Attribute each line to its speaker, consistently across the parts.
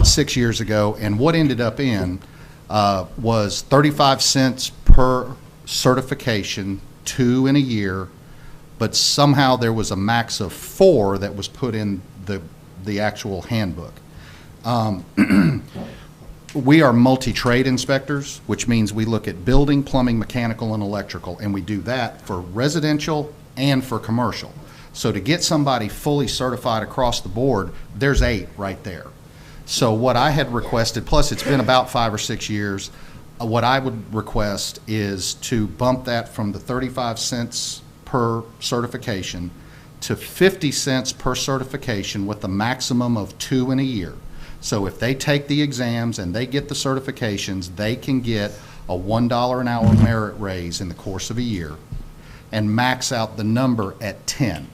Speaker 1: 6 years ago, and what ended up in was 35 cents per certification, 2 in a year, but somehow there was a max of 4 that was put in the actual handbook. We are multi-trade inspectors, which means we look at building, plumbing, mechanical, and electrical, and we do that for residential and for commercial. So to get somebody fully certified across the board, there's 8 right there. So what I had requested, plus it's been about 5 or 6 years, what I would request is to bump that from the 35 cents per certification to 50 cents per certification with a maximum of 2 in a year. So if they take the exams and they get the certifications, they can get a $1 an hour merit raise in the course of a year and max out the number at 10,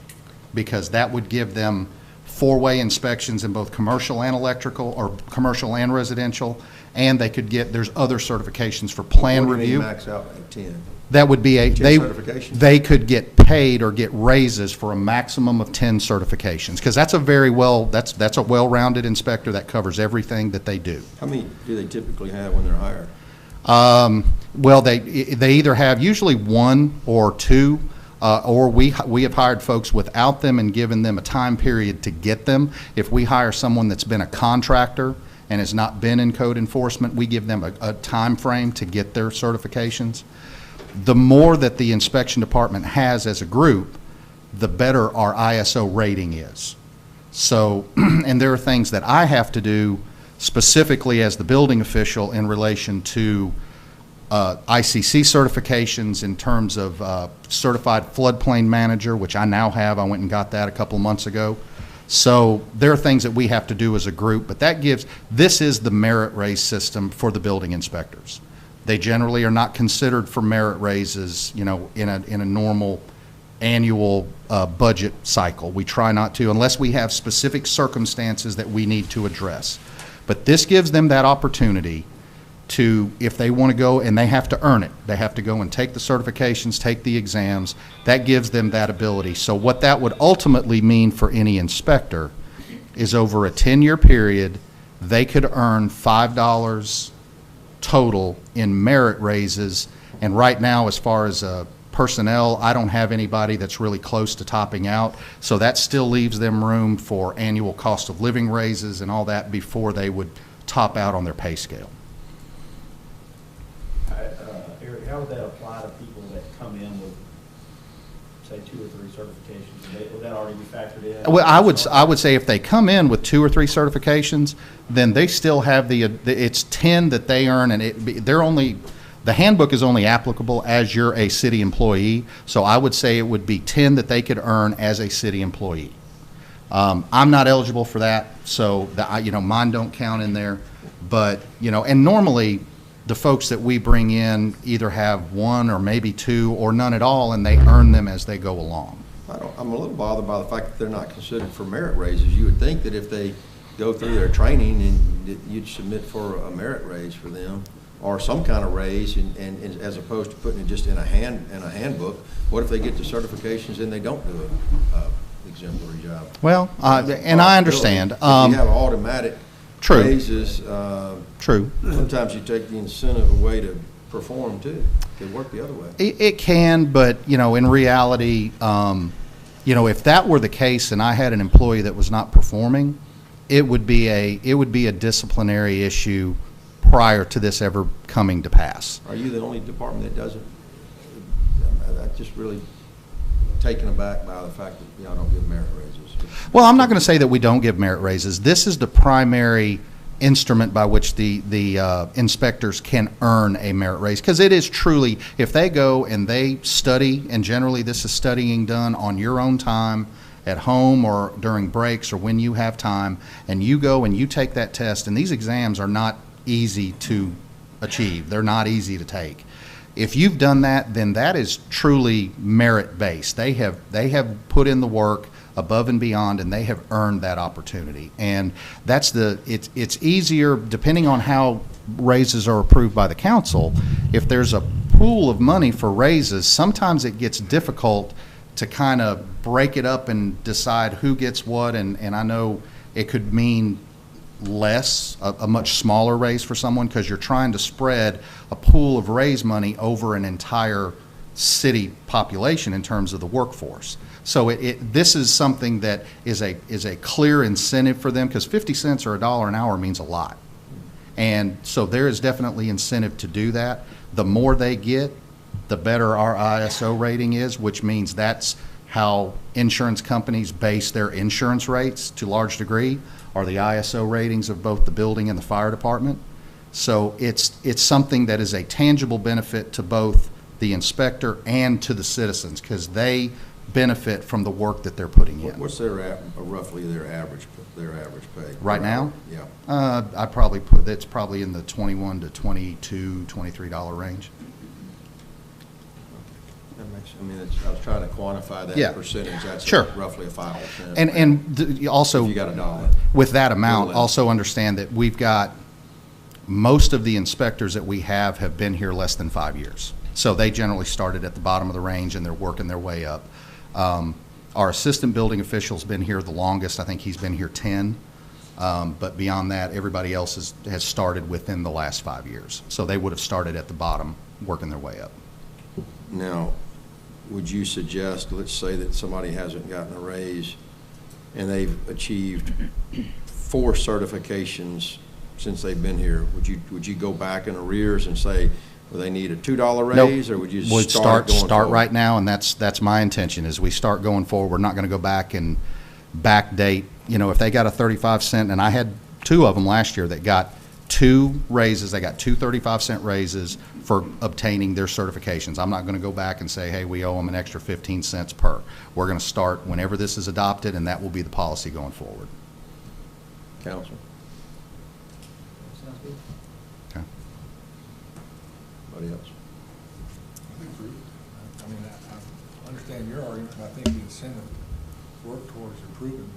Speaker 1: because that would give them 4-way inspections in both commercial and electrical, or commercial and residential, and they could get, there's other certifications for plan review.
Speaker 2: Max out at 10?
Speaker 1: That would be they could get paid or get raises for a maximum of 10 certifications, because that's a that's a well-rounded inspector that covers everything that they do.
Speaker 2: How many do they typically have when they're hired?
Speaker 1: Well, they either have usually 1 or 2, or we have hired folks without them and given them a time period to get them. If we hire someone that's been a contractor and has not been in code enforcement, we give them a time frame to get their certifications. The more that the inspection department has as a group, the better our ISO rating is. So, and there are things that I have to do specifically as the building official in relation to ICC certifications in terms of certified floodplain manager, which I now have. I went and got that a couple of months ago. So there are things that we have to do as a group, but this is the merit raise system for the building inspectors. They generally are not considered for merit raises, in a normal annual budget cycle. We try not to, unless we have specific circumstances that we need to address. But this gives them that opportunity to, if they want to go, and they have to earn it. They have to go and take the certifications, take the exams. That gives them that ability. So what that would ultimately mean for any inspector is over a 10-year period, they could earn $5 total in merit raises. And right now, as far as personnel, I don't have anybody that's really close to topping out. So that still leaves them room for annual cost of living raises and all that before they would top out on their pay scale.
Speaker 3: Eric, how would that apply to people that come in with, say, 2 or 3 certifications? Would that already be factored in?
Speaker 1: Well, I would say if they come in with 2 or 3 certifications, then they still have it's 10 that they earn, and the handbook is only applicable as you're a city employee. So I would say it would be 10 that they could earn as a city employee. I'm not eligible for that, so mine don't count in there. But and normally the folks that we bring in either have 1 or maybe 2 or none at all, and they earn them as they go along.
Speaker 2: I'm a little bothered by the fact that they're not considered for merit raises. You would think that if they go through their training, and you'd submit for a merit raise for them, or some kind of raise, and as opposed to putting it just in a handbook. What if they get the certifications and they don't do an exemplary job?
Speaker 1: Well, and I understand.
Speaker 2: If you have automatic
Speaker 1: True.
Speaker 2: raises,
Speaker 1: True.
Speaker 2: sometimes you take the incentive away to perform too. It could work the other way.
Speaker 1: It can, but in reality, if that were the case and I had an employee that was not performing, it would be a disciplinary issue prior to this ever coming to pass.
Speaker 2: Are you the only department that doesn't? I'm just really taken aback by the fact that y'all don't give merit raises.
Speaker 1: Well, I'm not going to say that we don't give merit raises. This is the primary instrument by which the inspectors can earn a merit raise, because it is truly, if they go and they study, and generally this is studying done on your own time at home or during breaks or when you have time, and you go and you take that test, and these exams are not easy to achieve. They're not easy to take. If you've done that, then that is truly merit-based. They have put in the work above and beyond, and they have earned that opportunity. And that's it's easier, depending on how raises are approved by the council. If there's a pool of money for raises, sometimes it gets difficult to kind of break it up and decide who gets what, and I know it could mean less, a much smaller raise for someone, because you're trying to spread a pool of raise money over an entire city population in terms of the workforce. So this is something that is a clear incentive for them, because 50 cents or $1 an hour means a lot. And so there is definitely incentive to do that. The more they get, the better our ISO rating is, which means that's how insurance companies base their insurance rates to a large degree, are the ISO ratings of both the building and the fire department. So it's something that is a tangible benefit to both the inspector and to the citizens, because they benefit from the work that they're putting in.
Speaker 2: What's roughly their average pay?
Speaker 1: Right now?
Speaker 2: Yeah.
Speaker 1: I'd probably put, it's probably in the $21 to $22, $23 range.
Speaker 2: That makes, I mean, I was trying to quantify that
Speaker 1: Yeah.
Speaker 2: percentage. That's
Speaker 1: Sure.
Speaker 2: roughly a 5%.
Speaker 1: And also,
Speaker 2: If you got $1.
Speaker 1: with that amount,
Speaker 2: less.
Speaker 1: also understand that we've got, most of the inspectors that we have been here less than 5 years. So they generally started at the bottom of the range and they're working their way up. Our assistant building official's been here the longest. I think he's been here 10. But beyond that, everybody else has started within the last 5 years. So they would have started at the bottom, working their way up.
Speaker 2: Now, would you suggest, let's say that somebody hasn't gotten a raise and they've achieved 4 certifications since they've been here, would you go back in arrears and say, well, they need a $2 raise, or would you
Speaker 1: We'd
Speaker 2: start going
Speaker 1: start
Speaker 2: forward?
Speaker 1: right now, and that's my intention. As we start going forward, we're not going to go back and backdate. You know, if they got a 35-cent, and I had 2 of them last year that got 2 raises, they got 2 35-cent raises for obtaining their certifications. I'm not going to go back and say, hey, we owe them an extra 15 cents per. We're going to start whenever this is adopted, and that will be the policy going forward.
Speaker 2: Council?
Speaker 3: Sounds good.
Speaker 1: Okay.
Speaker 2: Anybody else?
Speaker 4: I mean, I understand your argument, but I think the incentive work towards improving.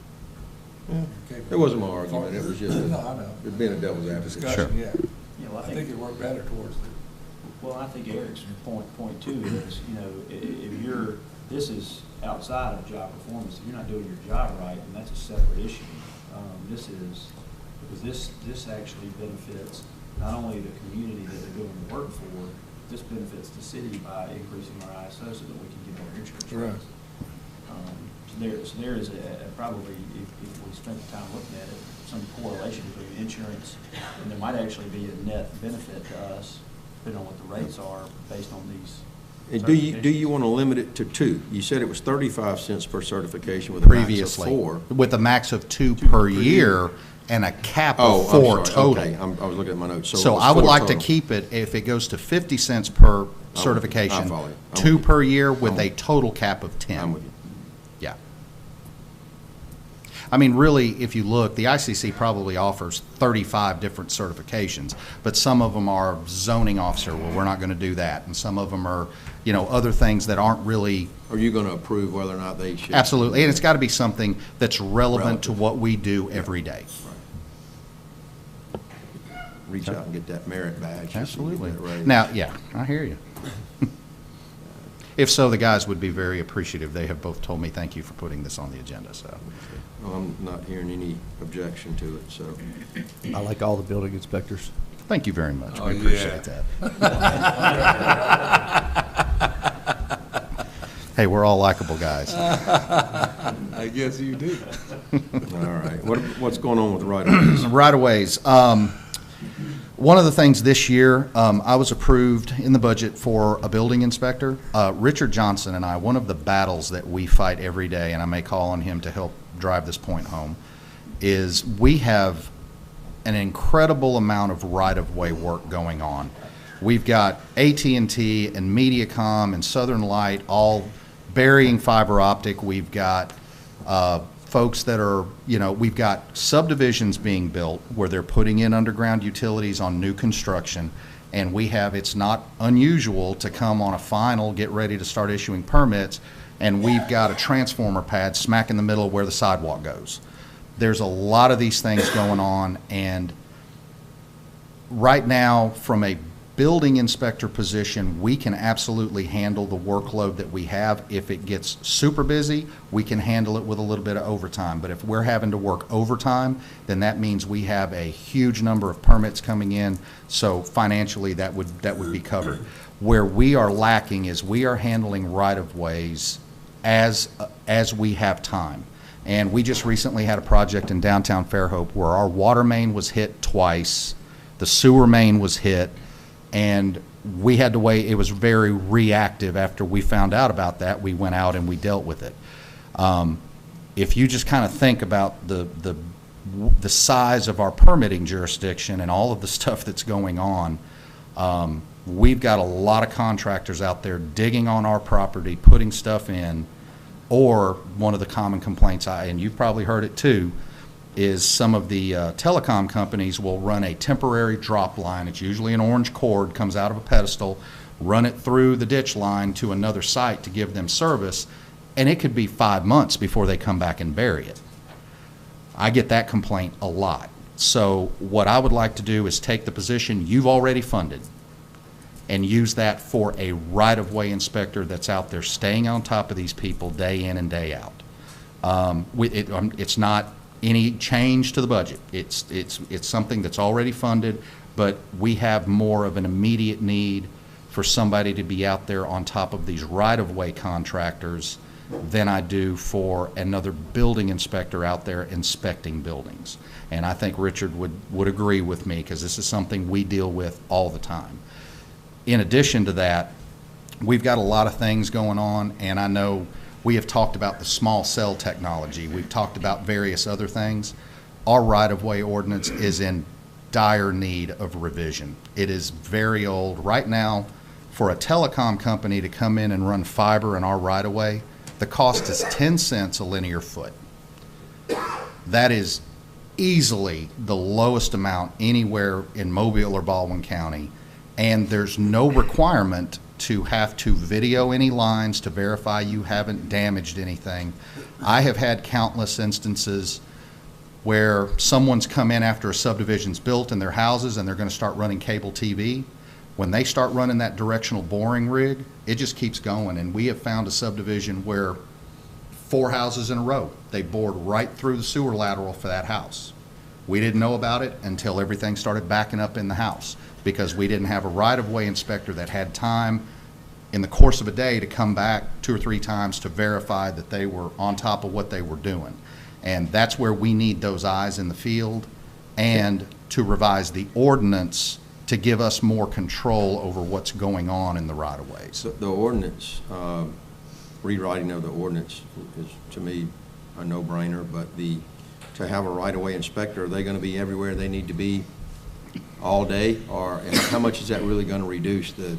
Speaker 2: Yeah.
Speaker 4: your capability.
Speaker 2: It wasn't my argument, it was just
Speaker 4: No, I know.
Speaker 2: it being a devil's advocate.
Speaker 4: Discussion, yeah.
Speaker 3: Yeah, well,
Speaker 4: I think it worked better towards the.
Speaker 3: Well, I think Eric's point too is, you know, if this is outside of job performance, if you're not doing your job right, then that's a separate issue. Because this actually benefits not only the community that they're doing the work for, this benefits the city by increasing our ISO so that we can get our insurance
Speaker 4: Right.
Speaker 3: rates. So there is probably, if we spend the time looking at it, some correlation between insurance, and there might actually be a net benefit to us, depending on what the rates are based on these.
Speaker 2: And do you want to limit it to 2? You said it was 35 cents per certification with a max of
Speaker 1: Previously,
Speaker 2: 4.
Speaker 1: with a max of 2 per year and a cap of 4
Speaker 2: I'm sorry.
Speaker 1: total.
Speaker 2: Okay, I was looking at my notes.
Speaker 1: So
Speaker 2: it was
Speaker 1: I would
Speaker 2: 4
Speaker 1: like to
Speaker 2: total.
Speaker 1: keep it, if it goes to 50 cents per
Speaker 2: I
Speaker 1: certification,
Speaker 2: follow you. I'm
Speaker 1: 2
Speaker 2: with you.
Speaker 1: per year with
Speaker 2: I'm
Speaker 1: a
Speaker 2: with you.
Speaker 1: total cap of 10.
Speaker 2: I'm with you.
Speaker 1: Yeah. I mean, really, if you look, the ICC probably offers 35 different certifications, but some of them are zoning officer, well, we're not going to do that. And some of them are, you know, other things that aren't really.
Speaker 2: Are you going to approve whether or not they should?
Speaker 1: Absolutely. And it's got to be something that's relevant to
Speaker 2: Relative.
Speaker 1: what we do every day.
Speaker 2: Right. Reach out and get that merit badge. so you
Speaker 1: Absolutely.
Speaker 2: get that raise.
Speaker 1: Now, yeah, I hear you. If so, the guys would be very appreciative. They have both told me thank you for putting this on the agenda, so.
Speaker 2: Well, I'm not hearing any objection to it, so.
Speaker 5: I like all the building inspectors.
Speaker 1: Thank you very much.
Speaker 4: Oh,
Speaker 1: We
Speaker 4: yeah.
Speaker 1: appreciate that. Hey, we're all likable guys.
Speaker 4: I guess you do.
Speaker 2: All right. What's going on with right-of-ways?
Speaker 1: Right-of-ways. One of the things this year, I was approved in the budget for a building inspector. Richard Johnson and I, one of the battles that we fight every day, and I may call on him to help drive this point home, is we have an incredible amount of right-of-way work going on. We've got AT&T and Mediacom and Southern Light all burying fiber optic. We've got folks that are, you know, we've got subdivisions being built where they're putting in underground utilities on new construction, and we have, it's not unusual to come on a final, get ready to start issuing permits, and we've got a transformer pad smack in the middle of where the sidewalk goes. There's a lot of these things going on, and right now, from a building inspector position, we can absolutely handle the workload that we have. If it gets super busy, we can handle it with a little bit of overtime. But if we're having to work overtime, then that means we have a huge number of permits coming in, so financially that would be covered. Where we are lacking is we are handling right-of-ways as we have time. And we just recently had a project in downtown Fairhope where our water main was hit twice, the sewer main was hit, and we had to wait. It was very reactive. After we found out about that, we went out and we dealt with it. If you just kind of think about the size of our permitting jurisdiction and all of the stuff that's going on, we've got a lot of contractors out there digging on our property, putting stuff in, or one of the common complaints, and you've probably heard it too, is some of the telecom companies will run a temporary drop line. It's usually an orange cord, comes out of a pedestal, run it through the ditch line to another site to give them service, and it could be 5 months before they come back and bury it. I get that complaint a lot. So what I would like to do is take the position you've already funded and use that for a right-of-way inspector that's out there staying on top of these people day in and day out. It's not any change to the budget. It's something that's already funded, but we have more of an immediate need for somebody to be out there on top of these right-of-way contractors than I do for another building inspector out there inspecting buildings. And I think Richard would agree with me, because this is something we deal with all the time. In addition to that, we've got a lot of things going on, and I know we have talked about the small cell technology. We've talked about various other things. Our right-of-way ordinance is in dire need of revision. It is very old. Right now, for a telecom company to come in and run fiber in our right-of-way, the cost is 10 cents a linear foot. That is easily the lowest amount anywhere in Mobile or Baldwin County, and there's no requirement to have to video any lines to verify you haven't damaged anything. I have had countless instances where someone's come in after a subdivision's built in their houses and they're going to start running cable TV. When they start running that directional boring rig, it just keeps going. And we have found a subdivision where 4 houses in a row, they bored right through the sewer lateral for that house. We didn't know about it until everything started backing up in the house, because we didn't have a right-of-way inspector that had time in the course of a day to come back 2 or 3 times to verify that they were on top of what they were doing. And that's where we need those eyes in the field, and to revise the ordinance to give us more control over what's going on in the right-of-ways.
Speaker 2: So the ordinance, rewriting of the ordinance is, to me, a no-brainer, but to have a right-of-way inspector, are they going to be everywhere they need to be all day, or and how much is that really going to reduce the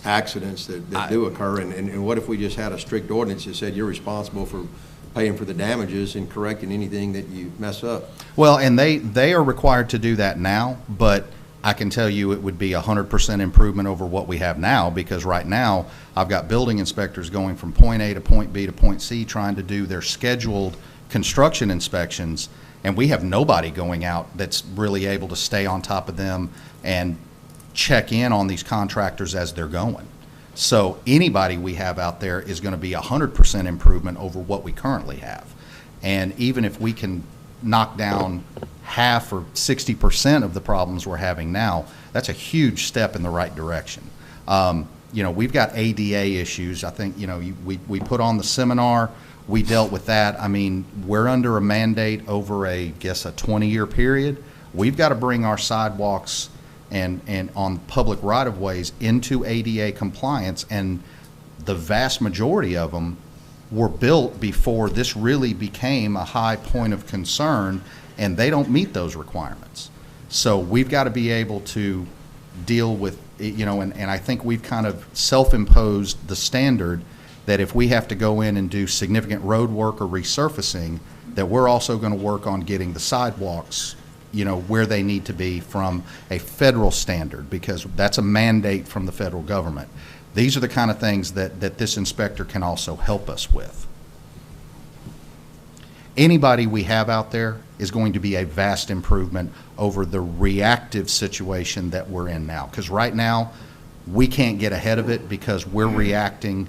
Speaker 2: accidents that do occur? And what if we just had a strict ordinance that said you're responsible for paying for the damages and correcting anything that you mess up?
Speaker 1: Well, and they are required to do that now, but I can tell you it would be 100% improvement over what we have now, because right now I've got building inspectors going from point A to point B to point C trying to do their scheduled construction inspections, and we have nobody going out that's really able to stay on top of them and check in on these contractors as they're going. So anybody we have out there is going to be 100% improvement over what we currently have. And even if we can knock down half or 60% of the problems we're having now, that's a huge step in the right direction. You know, we've got ADA issues. I think, you know, we put on the seminar, we dealt with that. I mean, we're under a mandate over I guess a 20-year period. We've got to bring our sidewalks and on public right-of-ways into ADA compliance, and the vast majority of them were built before this really became a high point of concern, and they don't meet those requirements. So we've got to be able to deal with, you know, and I think we've kind of self-imposed the standard that if we have to go in and do significant road work or resurfacing, that we're also going to work on getting the sidewalks, you know, where they need to be from a federal standard, because that's a mandate from the federal government. These are the kind of things that this inspector can also help us with. anybody we have out there is going to be a vast improvement over the reactive situation that we're in now. Because right now, we can't get ahead of it because we're reacting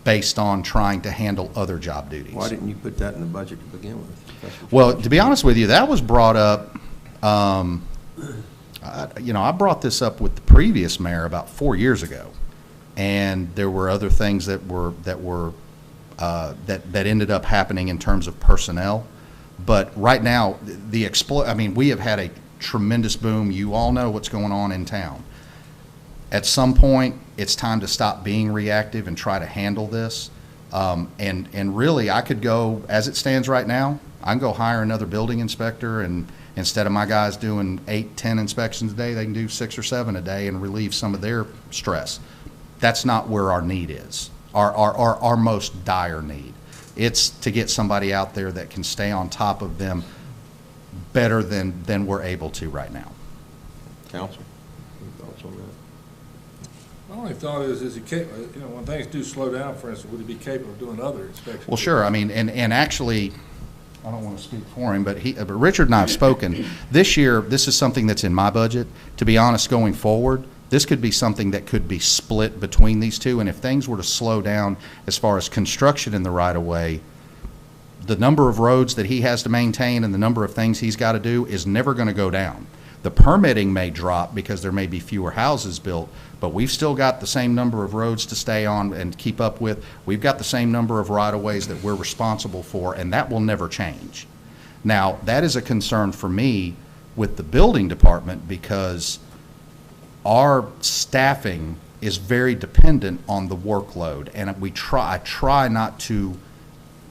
Speaker 1: based on trying to handle other job duties.
Speaker 2: Why didn't you put that in the budget to begin with? That's what
Speaker 1: Well,
Speaker 2: you're-
Speaker 1: to be honest with you, that was brought up, I brought this up with the previous mayor about 4 years ago. And there were other things that ended up happening in terms of personnel. But right now, we have had a tremendous boom. You all know what's going on in town. At some point, it's time to stop being reactive and try to handle this. And really, I could go, as it stands right now, I can go hire another building inspector, and instead of my guys doing 8, 10 inspections a day, they can do 6 or 7 a day and relieve some of their stress. That's not where our need is, our most dire need. It's to get somebody out there that can stay on top of them better than we're able to right now.
Speaker 2: Counsel, any thoughts on that?
Speaker 4: My only thought is it when things do slow down, for instance, would it be capable of doing other inspections?
Speaker 1: Well, sure. I mean, and actually, I don't want to speak for him, but Richard and I have spoken. This year, this is something that's in my budget. To be honest, going forward, this could be something that could be split between these two. And if things were to slow down as far as construction in the right-of-way, the number of roads that he has to maintain and the number of things he's got to do is never going to go down. The permitting may drop because there may be fewer houses built, but we've still got the same number of roads to stay on and keep up with. We've got the same number of right-of-ways that we're responsible for, and that will never change. Now, that is a concern for me with the building department because our staffing is very dependent on the workload, and I try not to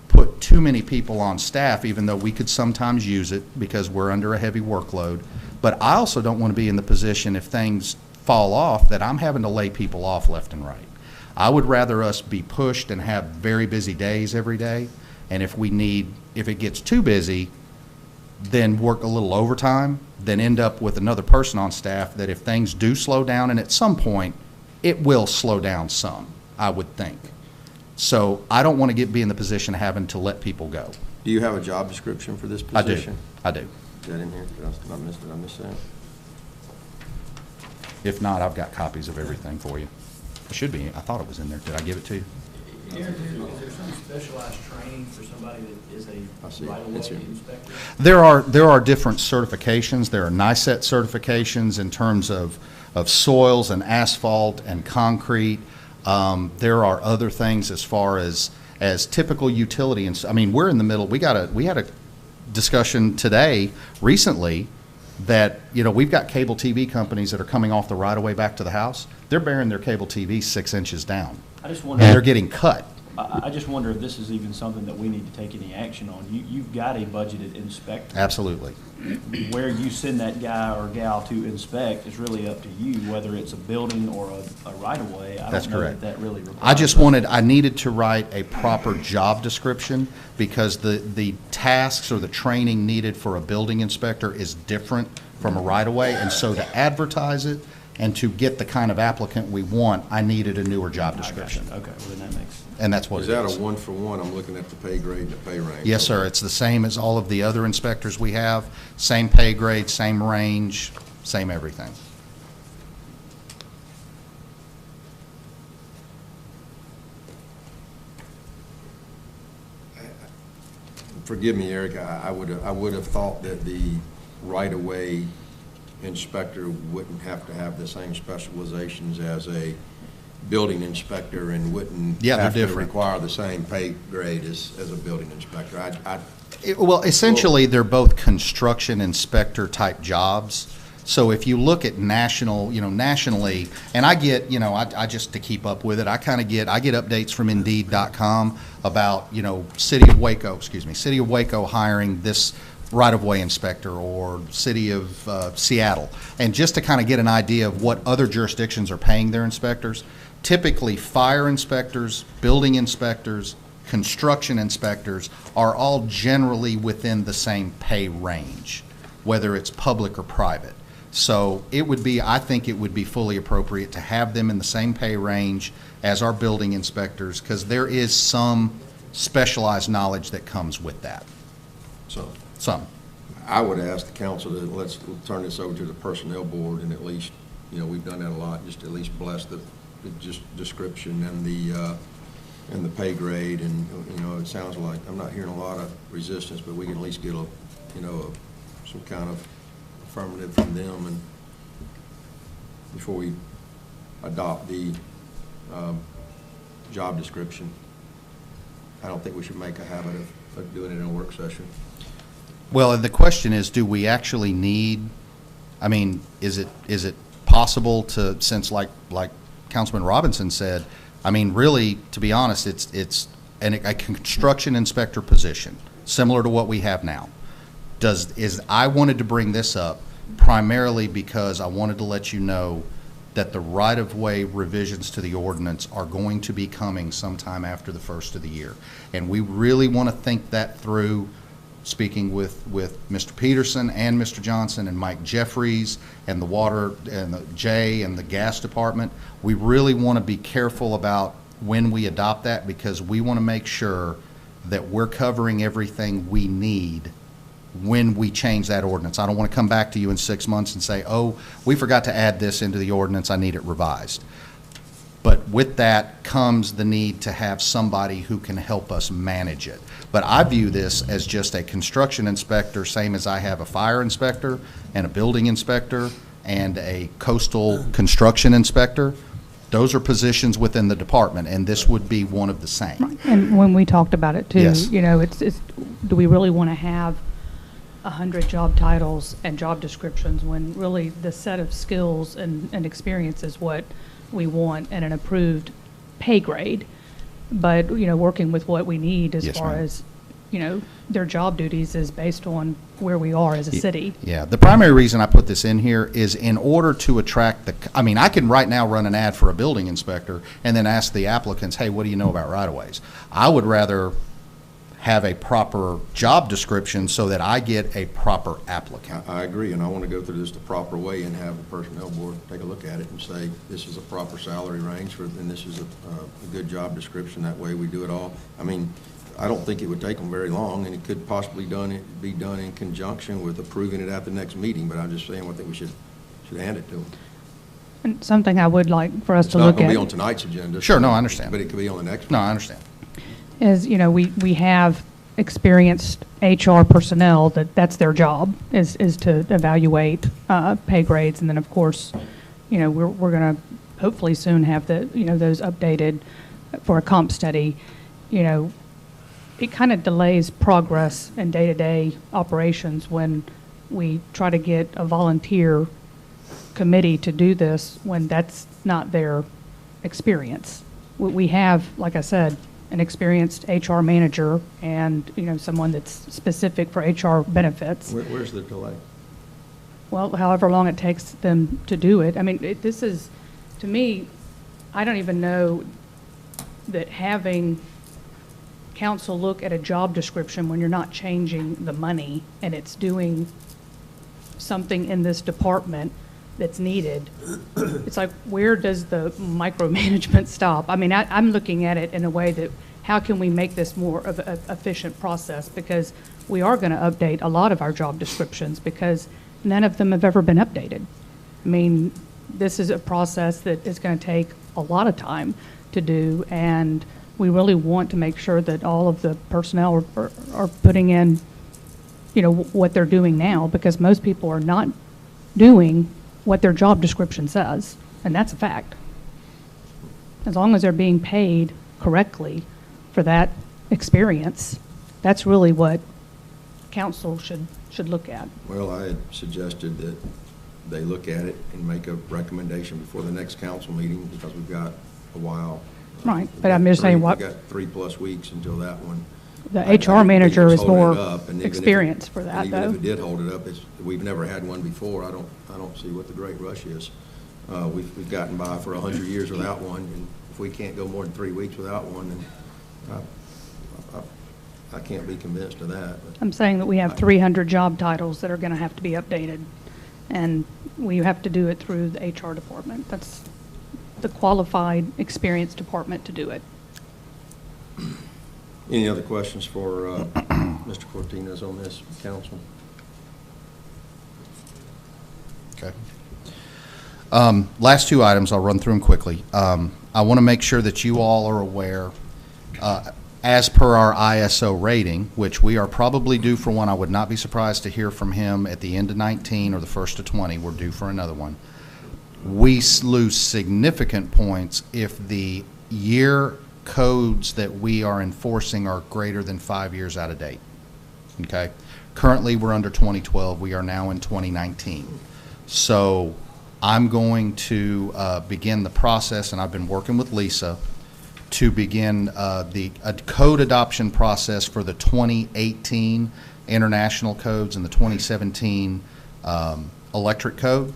Speaker 1: put too many people on staff, even though we could sometimes use it because we're under a heavy workload. But I also don't want to be in the position if things fall off that I'm having to lay people off left and right. I would rather us be pushed and have very busy days every day, and if it gets too busy, then work a little overtime, then end up with another person on staff that if things do slow down, and at some point, it will slow down some, I would think. So I don't want to be in the position of having to let people go.
Speaker 2: Do you have a job description for this
Speaker 1: I do.
Speaker 2: position?
Speaker 1: I do.
Speaker 2: Is that in here? Did I miss that?
Speaker 1: If not, I've got copies of everything for you. It should be. I thought it was in there. Did I give it to you?
Speaker 3: Is there some specialized training for somebody that is
Speaker 2: I see.
Speaker 3: a right-of-way
Speaker 2: It's here.
Speaker 3: inspector?
Speaker 1: There are different certifications. There are NICET certifications in terms of soils and asphalt and concrete. There are other things as far as typical utility. And I mean, we're in the middle. We had a discussion today recently that, we've got cable TV companies that are coming off the right-of-way back to the house. They're burying their cable TV 6 inches down.
Speaker 3: I just
Speaker 1: And
Speaker 3: wonder.
Speaker 1: they're getting cut.
Speaker 3: I just wonder if this is even something that we need to take any action on. You've got a budgeted inspector.
Speaker 1: Absolutely.
Speaker 3: Where you send that guy or gal to inspect is really up to you, whether it's a building or a right-of-way. I
Speaker 1: That's
Speaker 3: don't know
Speaker 1: correct.
Speaker 3: that really requires.
Speaker 1: I needed to write a proper job description because the tasks or the training needed for a building inspector is different from a right-of-way. And so to advertise it and to get the kind of applicant we want, I needed a newer job
Speaker 3: I got you.
Speaker 1: description.
Speaker 3: Okay, well then that makes.
Speaker 1: And that's what
Speaker 2: Is
Speaker 1: it
Speaker 2: that
Speaker 1: is.
Speaker 2: a one-for-one? I'm looking at the pay grade and the pay range.
Speaker 1: Yes, sir. It's the same as all of the other inspectors we have. Same pay grade, same range, same everything.
Speaker 2: Forgive me, Eric, I would have thought that the right-of-way inspector wouldn't have to have the same specializations as a building inspector and wouldn't
Speaker 1: Yeah, they're
Speaker 2: have to
Speaker 1: different.
Speaker 2: require the same pay grade as a building inspector.
Speaker 1: Well, essentially, they're both construction inspector type jobs. So if you look at nationally, and I get, I just to keep up with it, I get updates from Indeed.com about, City of Waco hiring this right-of-way inspector, or City of Seattle. And just to kind of get an idea of what other jurisdictions are paying their inspectors, typically fire inspectors, building inspectors, construction inspectors are all generally within the same pay range, whether it's public or private. So I think it would be fully appropriate to have them in the same pay range as our building inspectors, because there is some specialized knowledge that comes with that.
Speaker 2: So
Speaker 1: Some.
Speaker 2: I would ask the council to let's turn this over to the personnel board and at least, we've done that a lot, just at least bless the just description and the pay grade. And, it sounds like, I'm not hearing a lot of resistance, but we can at least get some kind of affirmative from them and before we adopt the job description. I don't think we should make a habit of doing it in a work session.
Speaker 1: Well, and the question is, do we actually need, I mean, is it possible to, since like Councilman Robinson said, I mean, really, to be honest, it's a construction inspector position, similar to what we have now. I wanted to bring this up primarily because I wanted to let you know that the right-of-way revisions to the ordinance are going to be coming sometime after the first of the year. And we really want to think that through, speaking with Mr. Peterson and Mr. Johnson and Mike Jeffries and the water and the Jay and the gas department. We really want to be careful about when we adopt that because we want to make sure that we're covering everything we need when we change that ordinance. I don't want to come back to you in 6 months and say, oh, we forgot to add this into the ordinance, I need it revised. But with that comes the need to have somebody who can help us manage it. But I view this as just a construction inspector, same as I have a fire inspector and a building inspector and a coastal construction inspector. Those are positions within the department, and this would be one of the same.
Speaker 6: Right. And when we talked about it too,
Speaker 1: Yes.
Speaker 6: it's do we really want to have 100 job titles and job descriptions when really the set of skills and experience is what we want and an approved pay grade, but working with what we need as
Speaker 1: Yes,
Speaker 6: far
Speaker 1: ma'am.
Speaker 6: as their job duties is based on where we are as a city.
Speaker 1: Yeah, the primary reason I put this in here is in order to attract I mean, I can right now run an ad for a building inspector and then ask the applicants, hey, what do you know about right-of-ways? I would rather have a proper job description so that I get a proper applicant.
Speaker 2: I agree, and I want to go through this the proper way and have the personnel board take a look at it and say, this is a proper salary range and this is a good job description. That way we do it all. I mean, I don't think it would take them very long, and it could possibly be done in conjunction with approving it at the next meeting, but I'm just saying I think we should hand it to them.
Speaker 6: And something I would like for us
Speaker 2: It's
Speaker 6: to
Speaker 2: not
Speaker 6: look
Speaker 2: going to
Speaker 6: at
Speaker 2: be on tonight's agenda.
Speaker 1: Sure, no, I understand.
Speaker 2: But it could be on the next
Speaker 1: No,
Speaker 2: one.
Speaker 1: I understand.
Speaker 6: is, we have experienced HR personnel that's their job is to evaluate pay grades. And then of course, we're going to hopefully soon have those updated for a comp study. It kind of delays progress in day-to-day operations when we try to get a volunteer committee to do this when that's not their experience. We have, like I said, an experienced HR manager and, someone that's specific for HR benefits.
Speaker 2: Where's the delay?
Speaker 6: Well, however long it takes them to do it. I mean, this is, to me, I don't even know that having council look at a job description when you're not changing the money and it's doing something in this department that's needed. It's like, where does the micromanagement stop? I mean, I'm looking at it in a way that how can we make this more of an efficient process? Because we are going to update a lot of our job descriptions because none of them have ever been updated. I mean, this is a process that is going to take a lot of time to do, and we really want to make sure that all of the personnel are putting in, what they're doing now, because most people are not doing what their job description says, and that's a fact. As long as they're being paid correctly for that experience, that's really what council should look at.
Speaker 2: Well, I had suggested that they look at it and make a recommendation before the next council meeting because we've got a while.
Speaker 6: Right, but I'm just saying what-
Speaker 2: We've got 3+ weeks until that one.
Speaker 6: The
Speaker 2: I
Speaker 6: HR
Speaker 2: think
Speaker 6: manager
Speaker 2: it's
Speaker 6: is
Speaker 2: holding
Speaker 6: more
Speaker 2: it up, and even if it-
Speaker 6: experienced for that,
Speaker 2: and even
Speaker 6: though.
Speaker 2: if it did hold it up, we've never had one before. I don't see what the great rush is. We've gotten by for 100 years without one, and if we can't go more than 3 weeks without one, then I can't be convinced of that. But
Speaker 6: I'm saying that we have 300 job titles that are going to have to be updated, and we have to do it through the HR department. That's the qualified, experienced department to do it.
Speaker 2: Any other questions for Mr. Cortinas on this, council.
Speaker 1: Okay. Last two items, I'll run through them quickly. I want to make sure that you all are aware, as per our ISO rating, which we are probably due for one. I would not be surprised to hear from him at the end of 19 or the first of 20. We're due for another one. We lose significant points if the year codes that we are enforcing are greater than 5 years out of date. Okay? Currently, we're under 2012. We are now in 2019. So I'm going to begin the process, and I've been working with Lisa to begin a code adoption process for the 2018 international codes and the 2017 electric code.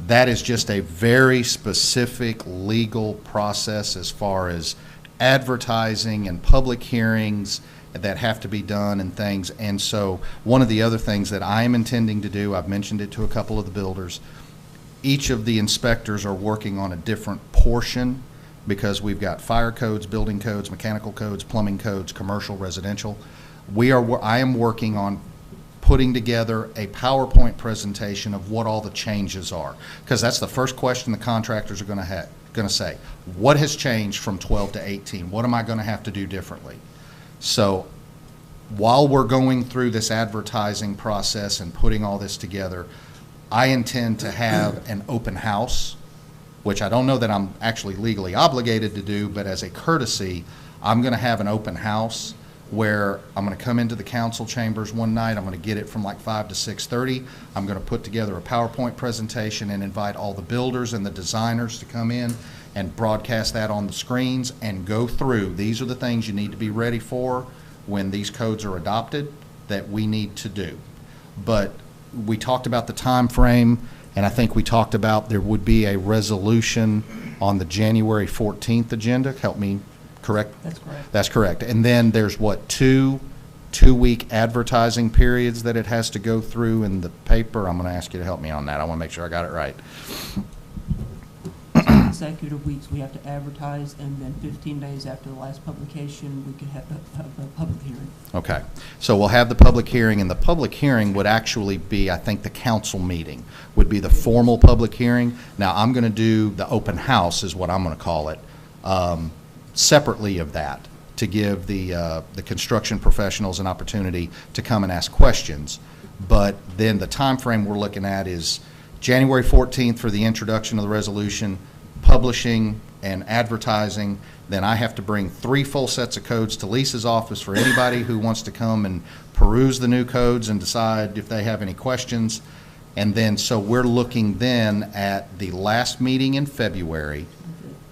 Speaker 1: That is just a very specific legal process as far as advertising and public hearings that have to be done and things. And so one of the other things that I am intending to do, I've mentioned it to a couple of the builders, each of the inspectors are working on a different portion because we've got fire codes, building codes, mechanical codes, plumbing codes, commercial, residential. I am working on putting together a PowerPoint presentation of what all the changes are, because that's the first question the contractors are going to say. What has changed from 12 to 18? What am I going to have to do differently? So while we're going through this advertising process and putting all this together, I intend to have an open house, which I don't know that I'm actually legally obligated to do, but as a courtesy, I'm going to have an open house where I'm going to come into the council chambers one night. I'm going to get it from like 5 to 6:30. I'm going to put together a PowerPoint presentation and invite all the builders and the designers to come in and broadcast that on the screens and go through. These are the things you need to be ready for when these codes are adopted that we need to do. But we talked about the time frame, and I think we talked about there would be a resolution on the January 14th agenda. Help me. Correct?
Speaker 7: That's correct. That's
Speaker 1: correct. And then there's what, two-week advertising periods that it has to go through in the paper. I'm going to ask you to help me on that. I want to make sure I got it right.
Speaker 7: Consecutive weeks we have to advertise, and then 15 days after the last publication we could have a public hearing.
Speaker 1: Okay. So we'll have the public hearing, and the public hearing would actually be, I think, the council meeting would be the formal public hearing. Now, I'm going to do the open house is what I'm going to call it. Separately of that, to give the construction professionals an opportunity to come and ask questions. But then the time frame we're looking at is January 14th for the introduction of the resolution, publishing and advertising. Then I have to bring 3 full sets of codes to Lisa's office for anybody who wants to come and peruse the new codes and decide if they have any questions. And then, so we're looking then at the last meeting in February,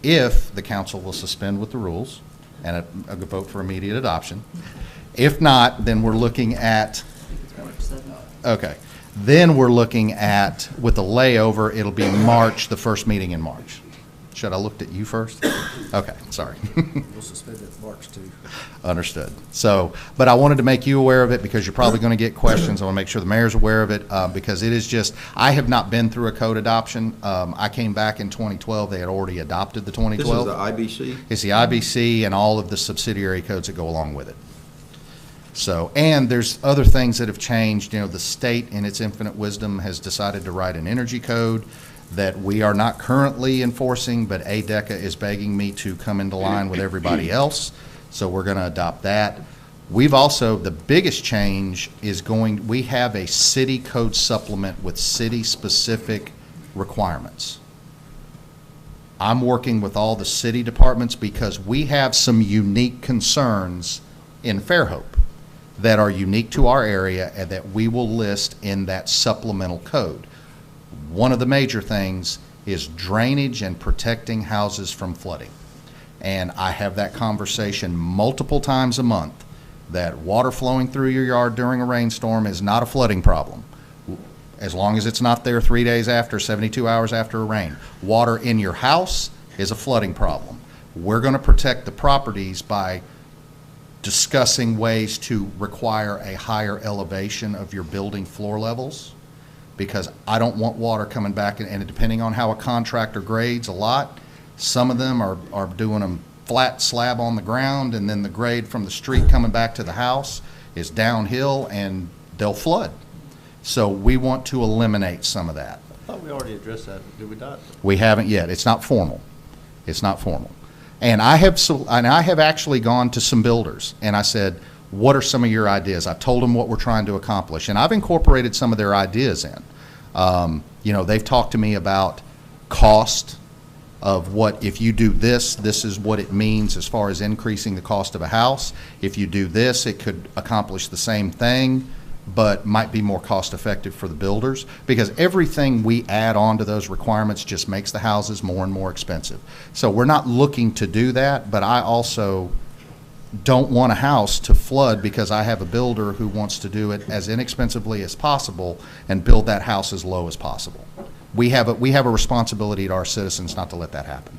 Speaker 1: if the council will suspend with the rules and a vote for immediate adoption. If not, then we're looking at, okay, then we're looking at, with the layover, it'll be March, the first meeting in March. Should I looked at you first? Okay, sorry.
Speaker 4: We'll suspend it March 2.
Speaker 1: Understood. So, but I wanted to make you aware of it because you're probably going to get questions. I want to make sure the mayor's aware of it because it is just, I have not been through a code adoption. I came back in 2012. They had already adopted the 2012.
Speaker 2: This is the IBC?
Speaker 1: It's the IBC and all of the subsidiary codes that go along with it. So, and there's other things that have changed. You know, the state in its infinite wisdom has decided to write an energy code that we are not currently enforcing, but ADECA is begging me to come into line with everybody else. So we're going to adopt that. We've also, the biggest change is we have a city code supplement with city-specific requirements. I'm working with all the city departments because we have some unique concerns in Fairhope that are unique to our area and that we will list in that supplemental code. One of the major things is drainage and protecting houses from flooding. And I have that conversation multiple times a month that water flowing through your yard during a rainstorm is not a flooding problem, as long as it's not there 3 days after, 72 hours after a rain. Water in your house is a flooding problem. We're going to protect the properties by discussing ways to require a higher elevation of your building floor levels, because I don't want water coming back, and depending on how a contractor grades a lot, some of them are doing them flat slab on the ground, and then the grade from the street coming back to the house is downhill, and they'll flood. So we want to eliminate some of that.
Speaker 5: I thought we already addressed that, did we not?
Speaker 1: We haven't yet. It's not formal. It's not formal. And I have actually gone to some builders, and I said, what are some of your ideas? I've told them what we're trying to accomplish, and I've incorporated some of their ideas in. You know, they've talked to me about cost of what, if you do this, this is what it means as far as increasing the cost of a house. If you do this, it could accomplish the same thing, but might be more cost effective for the builders, because everything we add on to those requirements just makes the houses more and more expensive. So we're not looking to do that, but I also don't want a house to flood because I have a builder who wants to do it as inexpensively as possible and build that house as low as possible. We have a responsibility to our citizens not to let that happen.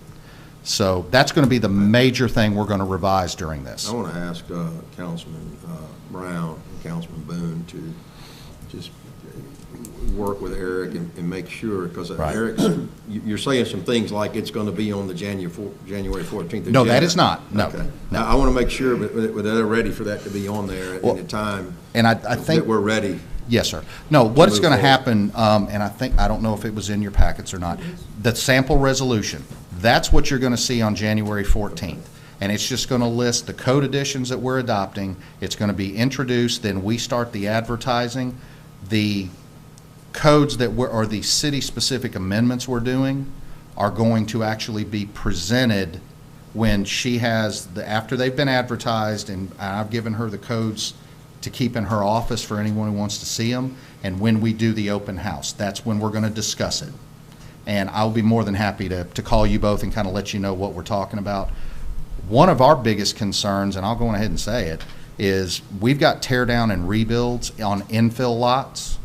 Speaker 1: So that's going to be the major thing we're going to revise during this.
Speaker 2: I want to ask Councilman Brown and Councilman Boone to just work with Eric and make sure, because
Speaker 1: Right.
Speaker 2: Eric's, you're saying some things like it's going to be on the January 14th agenda.
Speaker 1: No, that is not. No,
Speaker 2: Okay.
Speaker 1: no.
Speaker 2: I want to make sure that they're ready for that to be on there
Speaker 1: Well,
Speaker 2: at the time
Speaker 1: And I think
Speaker 2: that we're ready.
Speaker 1: Yes, sir. No, what is
Speaker 2: move
Speaker 1: going to
Speaker 2: forward.
Speaker 1: happen, and I don't know if it was in your packets or not, the sample resolution, that's what you're going to see on January 14th. And it's just going to list the code additions that we're adopting. It's going to be introduced, then we start the advertising. The codes that or the city-specific amendments we're doing are going to actually be presented when she has, after they've been advertised, and I've given her the codes to keep in her office for anyone who wants to see them, and when we do the open house. That's when we're going to discuss it. And I'll be more than happy to call you both and kind of let you know what we're talking about. One of our biggest concerns, and I'll go ahead and say it, is we've got tear down and rebuilds on infill lots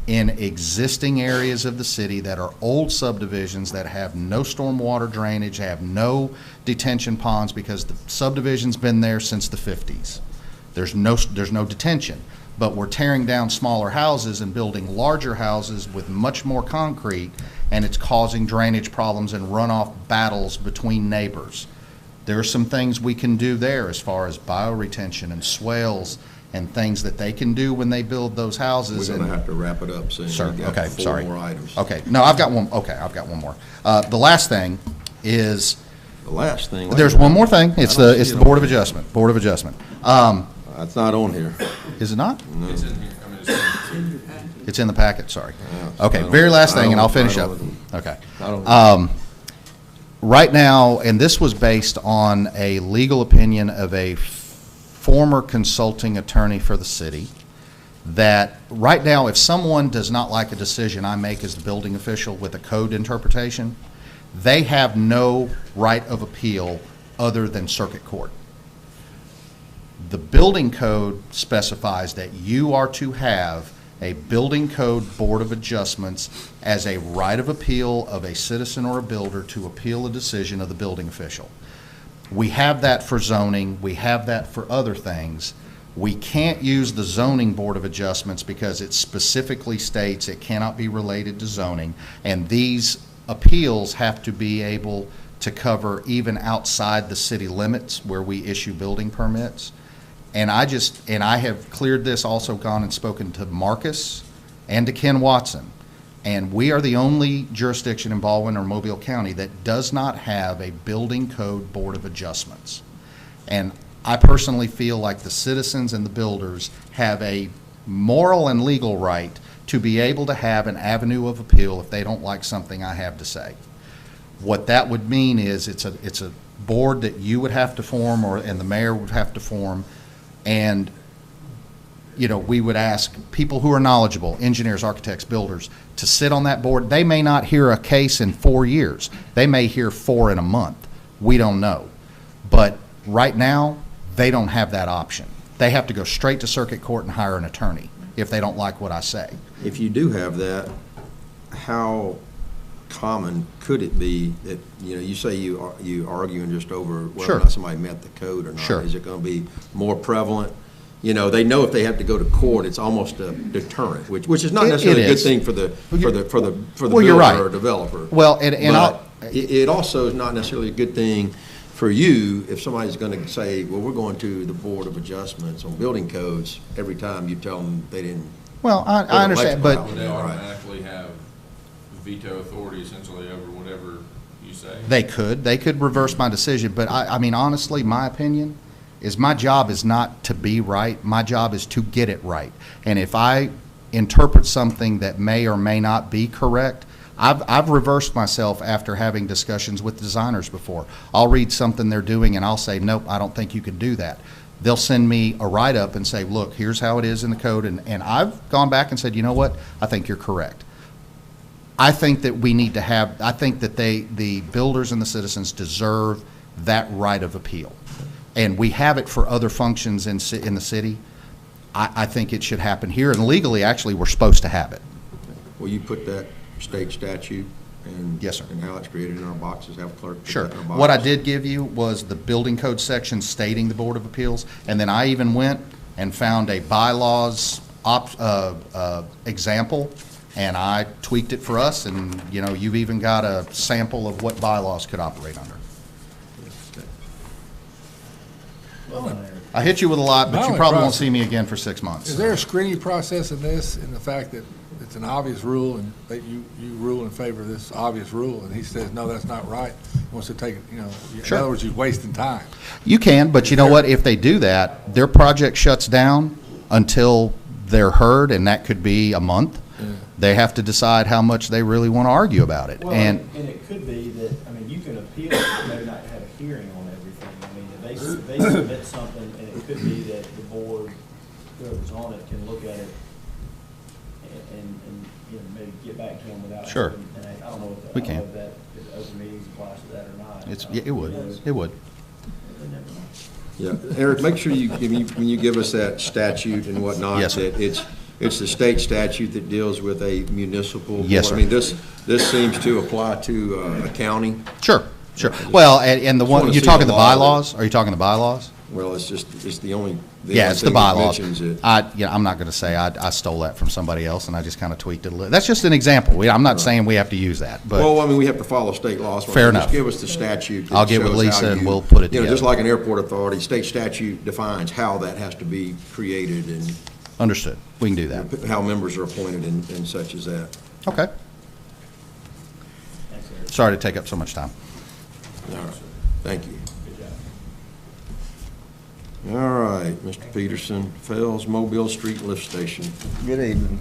Speaker 1: in existing areas of the city that are old subdivisions that have no stormwater drainage, have no detention ponds, because the subdivision's been there since the 50s. There's no detention, but we're tearing down smaller houses and building larger houses with much more concrete, and it's causing drainage problems and runoff battles between neighbors. There are some things we can do there as far as bioretention and swales and things that they can do when they build those houses.
Speaker 2: We're going to have to wrap it up soon.
Speaker 1: Sir,
Speaker 2: We've got
Speaker 1: okay,
Speaker 2: 4
Speaker 1: sorry.
Speaker 2: more items.
Speaker 1: Okay, no, I've got one more. The last thing is,
Speaker 2: The last thing. wait
Speaker 1: there's
Speaker 2: a minute.
Speaker 1: one more thing. It's
Speaker 2: I don't
Speaker 1: the
Speaker 2: see it on
Speaker 1: Board of
Speaker 2: here.
Speaker 1: Adjustment. Board of Adjustment.
Speaker 2: It's not on here.
Speaker 1: Is it not?
Speaker 2: No.
Speaker 4: It's in here. I mean, it's
Speaker 1: It's in the packet, sorry.
Speaker 2: Yeah, it's
Speaker 1: Okay,
Speaker 2: not on-
Speaker 1: very last
Speaker 2: I
Speaker 1: thing, and
Speaker 2: don't-
Speaker 1: I'll finish
Speaker 2: I
Speaker 1: up.
Speaker 2: don't-
Speaker 1: Okay.
Speaker 2: I don't-
Speaker 1: Right now, and this was based on a legal opinion of a former consulting attorney for the city, that right now, if someone does not like a decision I make as the building official with a code interpretation, they have no right of appeal other than circuit court. The building code specifies that you are to have a building code board of adjustments as a right of appeal of a citizen or a builder to appeal a decision of the building official. We have that for zoning, we have that for other things. We can't use the zoning board of adjustments because it specifically states it cannot be related to zoning, and these appeals have to be able to cover even outside the city limits where we issue building permits. And I have cleared this, also gone and spoken to Marcus and to Ken Watson. And we are the only jurisdiction in Baldwin or Mobile County that does not have a building code board of adjustments. And I personally feel like the citizens and the builders have a moral and legal right to be able to have an avenue of appeal if they don't like something I have to say. What that would mean is it's a board that you would have to form, and the mayor would have to form. And, you know, we would ask people who are knowledgeable, engineers, architects, builders, to sit on that board. They may not hear a case in 4 years. They may hear 4 in a month. We don't know. But right now, they don't have that option. They have to go straight to circuit court and hire an attorney if they don't like what I say.
Speaker 2: If you do have that, how common could it be that, you know, you say you arguing just over whether
Speaker 1: Sure.
Speaker 2: or not somebody met the code or not?
Speaker 1: Sure.
Speaker 2: Is it going to be more prevalent? You know, they know if they have to go to court, it's almost a deterrent, which is not
Speaker 1: It
Speaker 2: necessarily a good
Speaker 1: is.
Speaker 2: thing for the
Speaker 1: Well, you're
Speaker 2: builder
Speaker 1: right.
Speaker 2: or developer.
Speaker 1: Well, and
Speaker 2: But it also is not necessarily a good thing for you, if somebody's going to say, well, we're going to the Board of Adjustments on building codes, every time you tell them they didn't.
Speaker 1: Well, I understand, but
Speaker 8: Would they automatically have veto authority essentially over whatever you say?
Speaker 1: they could reverse my decision, but I mean, honestly, my opinion is my job is not to be right. My job is to get it right. And if I interpret something that may or may not be correct, I've reversed myself after having discussions with designers before. I'll read something they're doing and I'll say, nope, I don't think you can do that. They'll send me a write-up and say, look, here's how it is in the code. And I've gone back and said, you know what? I think you're correct. I think that we need to have, I think that the builders and the citizens deserve that right of appeal. And we have it for other functions in the city. I think it should happen here. And legally, actually, we're supposed to have it.
Speaker 2: Will you put that state statute and?
Speaker 1: Yes, sir.
Speaker 2: And how it's created in our boxes, have a clerk put
Speaker 1: Sure.
Speaker 2: that in our boxes?
Speaker 1: What I did give you was the building code section stating the Board of Appeals, and then I even went and found a bylaws example, and I tweaked it for us, and, you know, you've even got a sample of what bylaws could operate under.
Speaker 3: Well done, Eric.
Speaker 1: I hit you with a lot, but
Speaker 4: My
Speaker 1: you
Speaker 4: only
Speaker 1: probably won't
Speaker 4: process-
Speaker 1: see me again for 6 months.
Speaker 4: Is there a screening process in this, in the fact that it's an obvious rule and that you rule in favor of this obvious rule, and he says, no, that's not right, he wants to take it, you know,
Speaker 1: Sure.
Speaker 4: in other words, he's wasting time.
Speaker 1: You can, but you know what? If they do that, their project shuts down until they're heard, and that could be a month.
Speaker 4: Yeah.
Speaker 1: They have to decide how much they really want to argue about it.
Speaker 3: Well,
Speaker 1: And
Speaker 3: and it could be that, I mean, you can appeal, but maybe not have a hearing on everything. I mean, if they submit something, and it could be that the board, whoever's on it, can look at it and you know, maybe get back to them without.
Speaker 1: Sure.
Speaker 3: And I don't know if
Speaker 1: We
Speaker 3: I don't
Speaker 1: can.
Speaker 3: know if that, if open meetings applies to that or not.
Speaker 1: it's, yeah, it would, it would.
Speaker 3: Never know.
Speaker 2: Yeah, Eric, make sure when you give us that statute and whatnot.
Speaker 1: Yes, sir.
Speaker 2: That it's the state statute that deals with a municipal.
Speaker 1: Yes,
Speaker 2: board.
Speaker 1: sir.
Speaker 2: I mean, this seems to apply to a county.
Speaker 1: Sure, sure. Well, and the
Speaker 2: Just wanna
Speaker 1: one, you're
Speaker 2: see
Speaker 1: talking
Speaker 2: the
Speaker 1: the
Speaker 2: law.
Speaker 1: bylaws? Are you talking the bylaws?
Speaker 2: Well, it's the only.
Speaker 1: Yeah,
Speaker 2: only
Speaker 1: it's the
Speaker 2: thing that
Speaker 1: bylaws.
Speaker 2: mentions it.
Speaker 1: I'm not going to say I stole that from somebody else, and I just kind of tweaked it a little. That's just an example. I'm not saying we have to use that, but.
Speaker 2: Well, I mean, we have to follow state laws.
Speaker 1: Fair enough.
Speaker 2: Just give us the statute. that
Speaker 1: I'll get with
Speaker 2: shows
Speaker 1: Lisa
Speaker 2: how
Speaker 1: and
Speaker 2: you-
Speaker 1: we'll put it
Speaker 2: You know, just
Speaker 1: together.
Speaker 2: like an airport authority, state statute defines how that has to be created and
Speaker 1: Understood. We can do that.
Speaker 2: how members are appointed and such as that.
Speaker 1: Okay.
Speaker 3: Thanks, Eric.
Speaker 1: Sorry to take up so much time.
Speaker 2: All right, thank you.
Speaker 3: Good job.
Speaker 2: All right, Mr. Peterson, Fells Mobile Street Lift Station.
Speaker 9: Good evening.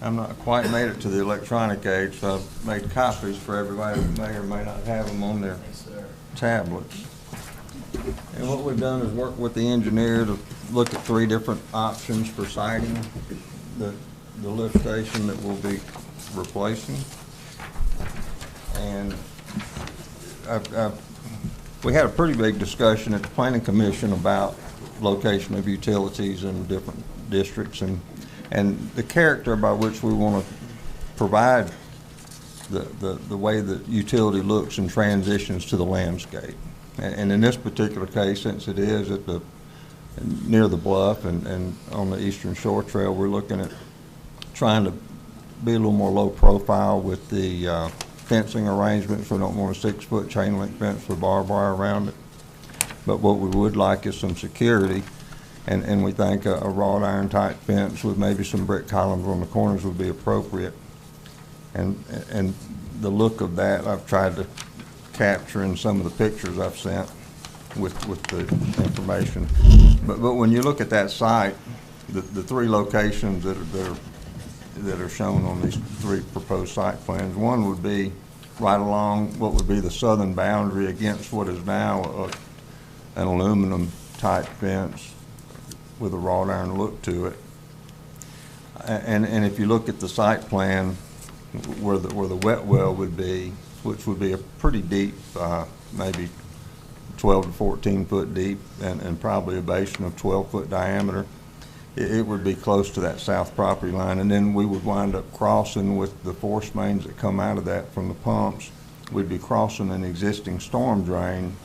Speaker 9: I'm not quite made it to the electronic age, so I've made copies for everybody who may or may not have them on their
Speaker 3: Thanks, sir.
Speaker 9: tablets. And what we've done is work with the engineer to look at 3 different options for siting the lift station that we'll be replacing. And we had a pretty big discussion at the Planning Commission about location of utilities in different districts and the character by which we want to provide the way that utility looks and transitions to the landscape. And in this particular case, since it is at near the bluff and on the Eastern Shore Trail, we're looking at trying to be a little more low profile with the fencing arrangements. We don't want a 6-foot chain link fence with barbed wire around it. But what we would like is some security, and we think a wrought iron type fence with maybe some brick columns on the corners would be appropriate. And the look of that I've tried to capture in some of the pictures I've sent with the information. But when you look at that site, the 3 locations that are shown on these 3 proposed site plans, one would be right along what would be the southern boundary against what is now an aluminum type fence with a wrought iron look to it. And if you look at the site plan where the wet well would be, which would be a pretty deep, maybe 12 to 14 foot deep and probably a basin of 12-foot diameter, it would be close to that south property line. And then we would wind up crossing with the force mains that come out of that from the pumps. We'd be crossing an existing storm drain.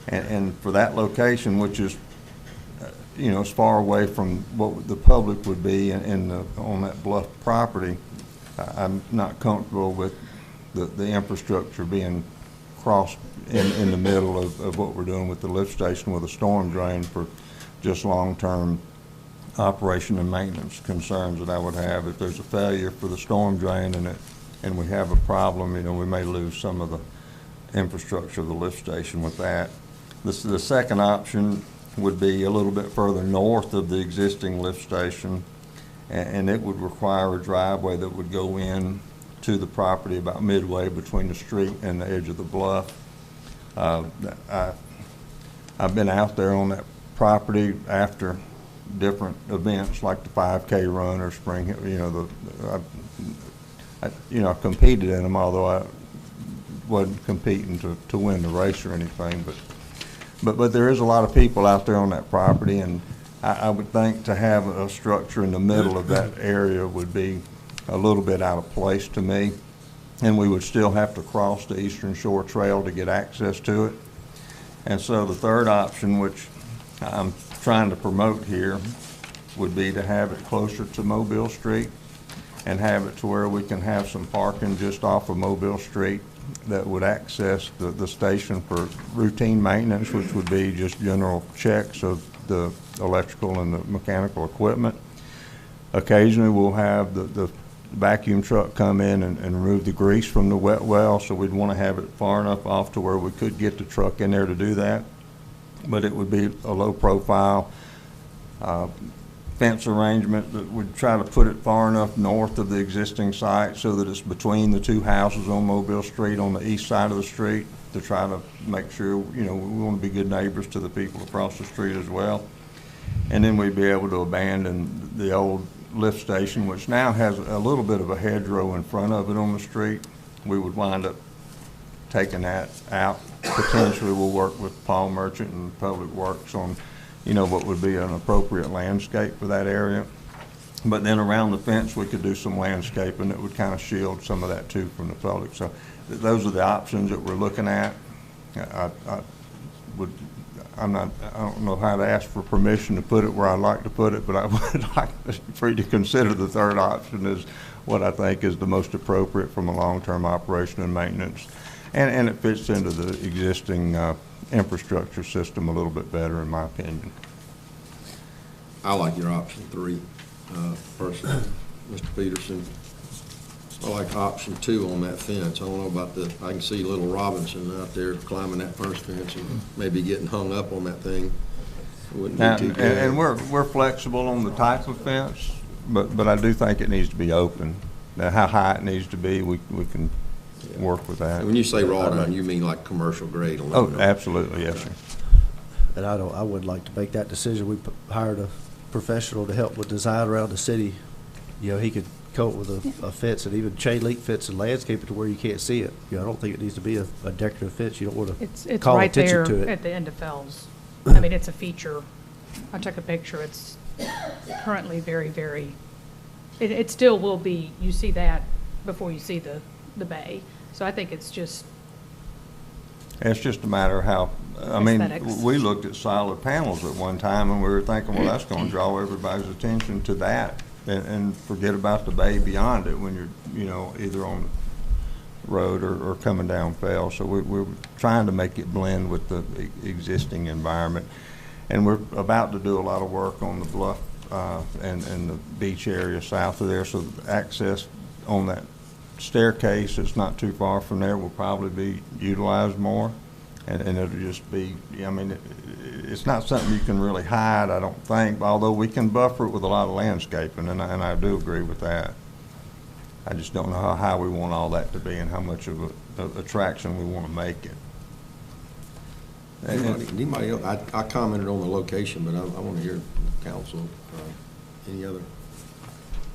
Speaker 9: And for that location, which is, you know, as far away from what the public would be on that bluff property, I'm not comfortable with the infrastructure being cross in the middle of what we're doing with the lift station with a storm drain for just long-term operation and maintenance concerns that I would have. If there's a failure for the storm drain and we have a problem, you know, we may lose some of the infrastructure of the lift station with that. The second option would be a little bit further north of the existing lift station, and it would require a driveway that would go in to the property about midway between the street and the edge of the bluff. I've been out there on that property after different events like the 5K run or spring, you know, I competed in them, although I wasn't competing to win the race or anything, but there is a lot of people out there on that property, and I would think to have a structure in the middle of that area would be a little bit out of place to me, and we would still have to cross the Eastern Shore Trail to get access to it. And so the third option, which I'm trying to promote here, would be to have it closer to Mobile Street and have it to where we can have some parking just off of Mobile Street that would access the station for routine maintenance, which would be just general checks of the electrical and the mechanical equipment. Occasionally we'll have the vacuum truck come in and remove the grease from the wet well, so we'd want to have it far enough off to where we could get the truck in there to do that. But it would be a low profile fence arrangement that would try to put it far enough north of the existing site so that it's between the two houses on Mobile Street on the east side of the street, to try to make sure, you know, we want to be good neighbors to the people across the street as well. And then we'd be able to abandon the old lift station, which now has a little bit of a hedgerow in front of it on the street. We would wind up taking that out. Potentially we'll work with Paul Merchant and Public Works on, you know, what would be an appropriate landscape for that area. But then around the fence we could do some landscaping that would kind of shield some of that too from the public. So those are the options that we're looking at. I don't know how to ask for permission to put it where I'd like to put it, but I would like for you to consider the third option as what I think is the most appropriate from a long-term operation and maintenance. And it fits into the existing infrastructure system a little bit better, in my opinion.
Speaker 2: I like your option 3, personally, Mr. Peterson. I like option 2 on that fence. I don't know about I can see little Robinson out there climbing that first fence and maybe getting hung up on that thing. It wouldn't
Speaker 9: Now,
Speaker 2: be too good.
Speaker 9: and we're flexible on the type of fence, but I do think it needs to be open. Now, how high it needs to be, we can work with that.
Speaker 2: And when you say raw down, you mean like commercial grade aluminum?
Speaker 9: Oh, absolutely, yes, sir.
Speaker 10: And I would like to make that decision. We hired a professional to help with design around the city. You know, he could come up with a fence and even chain link fence and landscape it to where you can't see it. You know, I don't think it needs to be a decorative fence. You don't want to
Speaker 6: It's
Speaker 10: call
Speaker 6: right
Speaker 10: attention
Speaker 6: there
Speaker 10: to it.
Speaker 6: at the end of Fells. I mean, it's a feature. I took a picture. It's currently very, very, it still will be, you see that before you see the bay. So I think it's just.
Speaker 9: It's just a matter of how, I mean,
Speaker 6: Aesthetics.
Speaker 9: we looked at solid panels at one time and we were thinking, well, that's going to draw everybody's attention to that and forget about the bay beyond it when you're, you know, either on the road or coming down Fell. So we're trying to make it blend with the existing environment. And we're about to do a lot of work on the bluff and the beach area south of there, so the access on that staircase that's not too far from there will probably be utilized more, and it'll just be, I mean, it's not something you can really hide, I don't think, although we can buffer it with a lot of landscaping, and I do agree with that. I just don't know how high we want all that to be and how much of an attraction we want to make it.
Speaker 2: Anybody else? I commented on the location, but I want to hear from council. Any other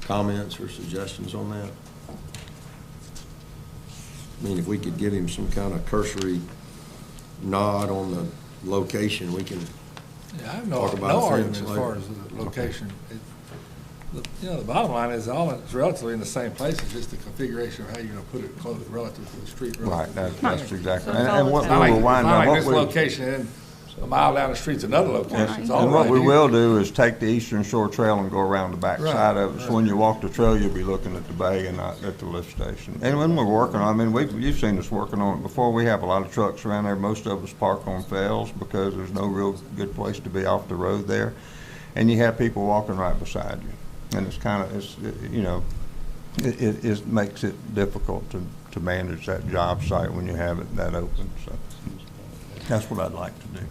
Speaker 2: comments or suggestions on that? I mean, if we could give him some kind of cursory nod on the location, we can
Speaker 4: Yeah, I have no
Speaker 2: talk about a
Speaker 4: argument
Speaker 2: fence
Speaker 4: as far
Speaker 2: later.
Speaker 4: as the location. You know, the bottom line is it's relatively in the same place. It's just the configuration of how you're going to put it close relative to the street.
Speaker 9: Right, that's exactly,
Speaker 6: So it's all
Speaker 9: and what
Speaker 6: the
Speaker 9: we
Speaker 6: same.
Speaker 9: will wind
Speaker 4: Not
Speaker 9: up,
Speaker 4: like this
Speaker 9: what we,
Speaker 4: location and A mile down the street's another location. It's all
Speaker 9: And what
Speaker 4: right
Speaker 9: we
Speaker 4: here.
Speaker 9: will do is take the Eastern Shore Trail and go around the back
Speaker 4: Right,
Speaker 9: side of it. So when you walk the trail, you'll be looking at the bay and not at the lift station. And when we're working on, I mean, you've seen us working on it before. We have a lot of trucks around there. Most of us park on fells because there's no real good place to be off the road there. And you have people walking right beside you. And it's kind of, you know, it makes it difficult to manage that job site when you have it that open. So that's what I'd like to do.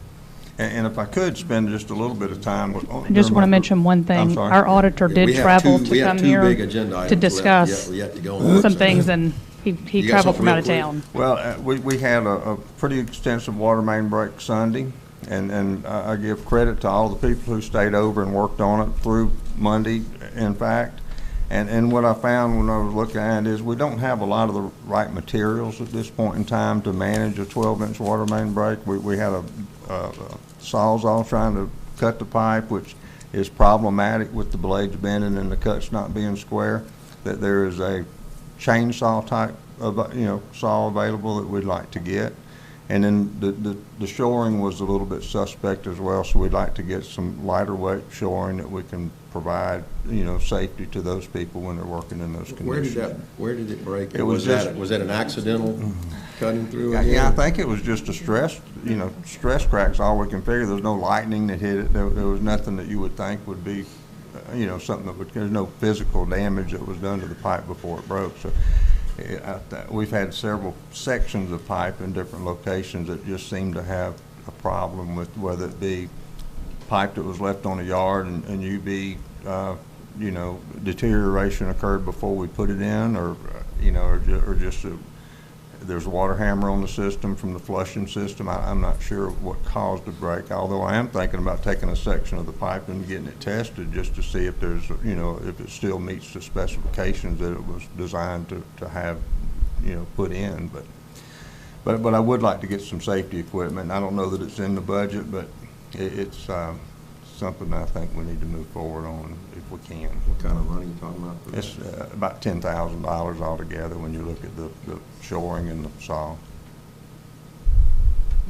Speaker 9: And if I could spend just a little bit of time with.
Speaker 6: I just want to mention one
Speaker 9: I'm
Speaker 6: thing.
Speaker 9: sorry.
Speaker 6: Our auditor
Speaker 2: We
Speaker 6: did
Speaker 2: have
Speaker 6: travel
Speaker 2: two-
Speaker 6: to
Speaker 2: we have
Speaker 6: come
Speaker 2: two
Speaker 6: here
Speaker 2: big agenda
Speaker 6: to
Speaker 2: items left.
Speaker 6: discuss
Speaker 2: We have to go on the
Speaker 6: some
Speaker 2: website.
Speaker 6: things, and he
Speaker 2: You got
Speaker 6: traveled
Speaker 2: something
Speaker 6: from
Speaker 2: real
Speaker 6: out of
Speaker 2: quick?
Speaker 6: town.
Speaker 9: Well, we had a pretty extensive water main break Sunday, and I give credit to all the people who stayed over and worked on it through Monday, in fact. And what I found when I was looking at it is we don't have a lot of the right materials at this point in time to manage a 12-inch water main break. We had a sawzall trying to cut the pipe, which is problematic with the blades bending and the cuts not being square. That there is a chainsaw type of, you know, saw available that we'd like to get. And then the shoring was a little bit suspect as well, so we'd like to get some lighter weight shoring that we can provide, you know, safety to those people when they're working in those conditions.
Speaker 2: Where did it break?
Speaker 9: It was just-
Speaker 2: Was that an accidental cutting through
Speaker 9: Yeah,
Speaker 2: again?
Speaker 9: I think it was just a stress, you know, stress crack's all we can figure. There was no lightning that hit it. There was nothing that you would think would be, you know, something that would, there's no physical damage that was done to the pipe before it broke. So we've had several sections of pipe in different locations that just seem to have a problem with, whether it be pipe that was left on a yard and UV, you know, deterioration occurred before we put it in, or, you know, or just there's a water hammer on the system from the flushing system. I'm not sure what caused the break, although I am thinking about taking a section of the pipe and getting it tested just to see if there's, you know, if it still meets the specifications that it was designed to have, you know, put in. But I would like to get some safety equipment. I don't know that it's in the budget, but it's something I think we need to move forward on if we can.
Speaker 2: What kind of money are you talking about? for that?
Speaker 9: It's about $10,000 altogether when you look at the shoring and the saw.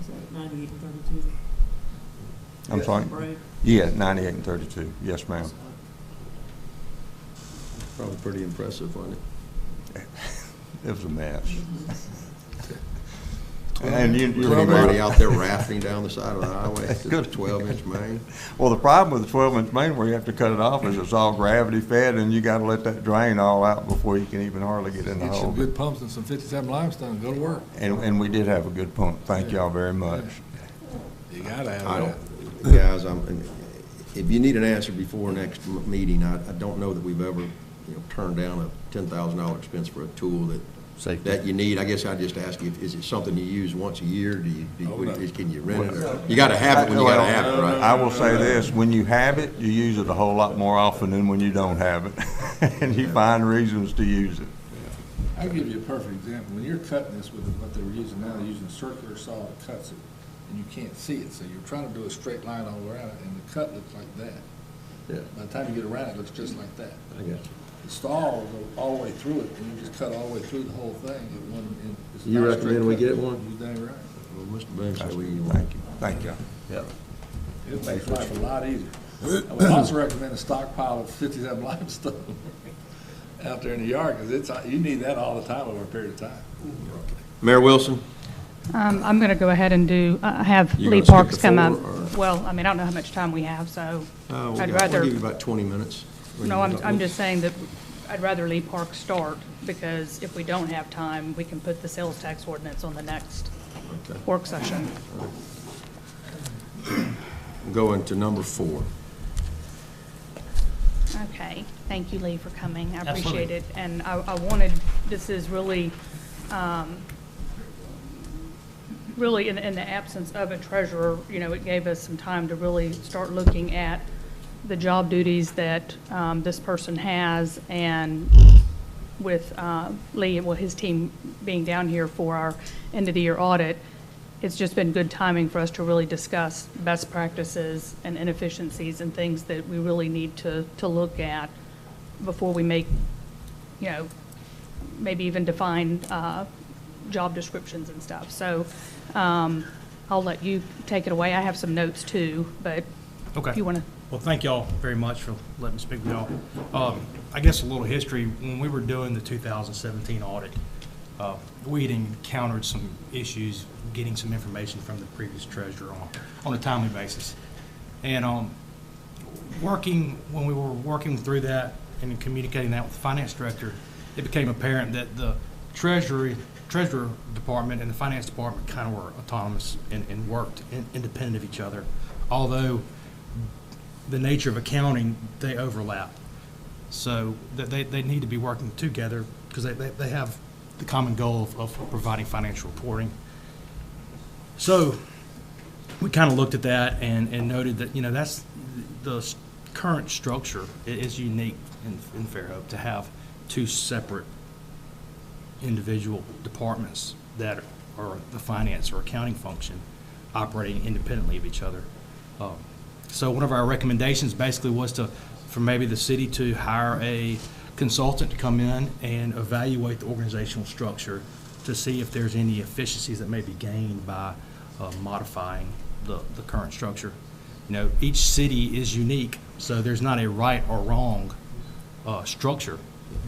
Speaker 7: Is that 98 and 32?
Speaker 9: I'm sorry?
Speaker 7: Break?
Speaker 9: Yeah, 98 and 32. Yes, ma'am.
Speaker 2: Probably pretty impressive, wasn't it?
Speaker 9: It was a mess. And you
Speaker 2: Anybody out there rafting down the side of the highway, it's a
Speaker 9: Good.
Speaker 2: 12-inch main?
Speaker 9: Well, the problem with the 12-inch main where you have to cut it off is it's all gravity fed, and you got to let that drain all out before you can even hardly get in the
Speaker 4: Get some
Speaker 9: hole.
Speaker 4: good pumps and some 57 limestone and go to work.
Speaker 9: And we did have a good pump. Thank y'all very much.
Speaker 4: You gotta have
Speaker 2: I
Speaker 4: that.
Speaker 2: don't, guys, if you need an answer before next meeting, I don't know that we've ever, you know, turned down a $10,000 expense for a tool
Speaker 10: Safety.
Speaker 2: that you need. I guess I'd just ask you, is it something you use once a year?
Speaker 4: Oh, no.
Speaker 2: Can you rent it? Or- You gotta have it when you gotta have it, right?
Speaker 9: I will say this, when you have it, you use it a whole lot more often than when you don't have it. And you find reasons to use it.
Speaker 4: I'll give you a perfect example. When you're cutting this with what they were using now, they're using a circular saw that cuts it, and you can't see it, so you're trying to do a straight line all around it, and the cut looks like that.
Speaker 2: Yeah,
Speaker 4: By the time you get around it, it looks just like that.
Speaker 2: I got you.
Speaker 4: The saw will go all the way through it, and you just cut all the way through the whole thing. It's
Speaker 2: You
Speaker 4: not a
Speaker 2: recommend
Speaker 4: straight
Speaker 2: we
Speaker 4: cut.
Speaker 2: get one?
Speaker 4: You're dang right.
Speaker 2: Well, Mr. Boone said we need one.
Speaker 9: Thank you. Thank you.
Speaker 4: It makes life a lot easier. I would also recommend a stockpile of 57 limestone out there in the yard, because you need that all the time over a period of time.
Speaker 2: Mayor Wilson?
Speaker 6: I'm going to go ahead and have
Speaker 2: You
Speaker 6: Lee
Speaker 2: gonna skip
Speaker 6: Parks
Speaker 2: the
Speaker 6: come up.
Speaker 2: floor, or-
Speaker 6: Well, I mean, I don't know how much time we have, so I'd
Speaker 2: We'll
Speaker 6: rather,
Speaker 2: give you about 20 minutes.
Speaker 6: no, I'm just saying that I'd rather Lee Parks start, because if we don't have time, we can put the sales tax ordinance on the next
Speaker 2: Okay.
Speaker 6: work session.
Speaker 2: Go into number 4.
Speaker 6: Okay, thank you, Lee, for coming. I appreciate it. And I wanted, this is really, really in the absence of a treasurer, you know, it gave us some time to really start looking at the job duties that this person has, and with Lee, well, his team being down here for our end-of-the-year audit, it's just been good timing for us to really discuss best practices and inefficiencies and things that we really need to look at before we make, you know, maybe even define job descriptions and stuff. So I'll let you take it away. I have some notes too, but
Speaker 11: Okay.
Speaker 6: if you want to.
Speaker 11: Well, thank y'all very much for letting me speak with y'all. I guess a little history, when we were doing the 2017 audit, we had encountered some issues getting some information from the previous treasurer on a timely basis. And when we were working through that and communicating that with the finance director, it became apparent that the treasurer department and the finance department kind of were autonomous and worked independent of each other. Although the nature of accounting, they overlap. So that they need to be working together because they have the common goal of providing financial reporting. So we kind of looked at that and noted that, that's the current structure is unique in Fairhope to have two separate individual departments that are the finance or accounting function operating independently of each other. So one of our recommendations basically was for maybe the city to hire a consultant to come in and evaluate the organizational structure to see if there's any efficiencies that may be gained by modifying the current structure. Each city is unique, so there's not a right or wrong structure.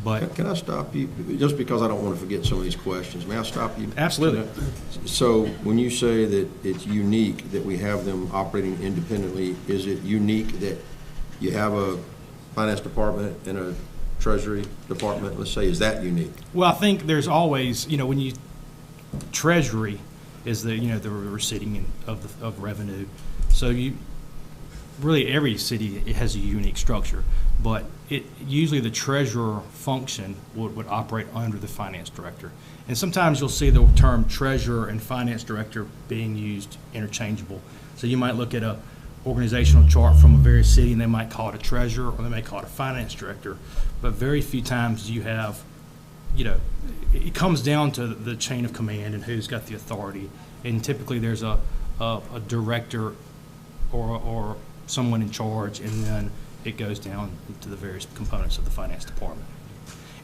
Speaker 11: But
Speaker 2: Can I stop you, just because I don't want to forget some of these questions? May I stop you?
Speaker 11: Absolutely.
Speaker 2: So when you say that it's unique that we have them operating independently, is it unique that you have a finance department and a treasury department, let's say, is that unique?
Speaker 11: Well, I think there's always, when you, treasury is the receiving of revenue. So really every city, it has a unique structure, but usually the treasurer function would operate under the finance director. And sometimes you'll see the term treasurer and finance director being used interchangeable. So you might look at a organizational chart from a various city and they might call it a treasurer or they may call it a finance director, but very few times you have, it comes down to the chain of command and who's got the authority. And typically there's a director or someone in charge, and then it goes down to the various components of the finance department.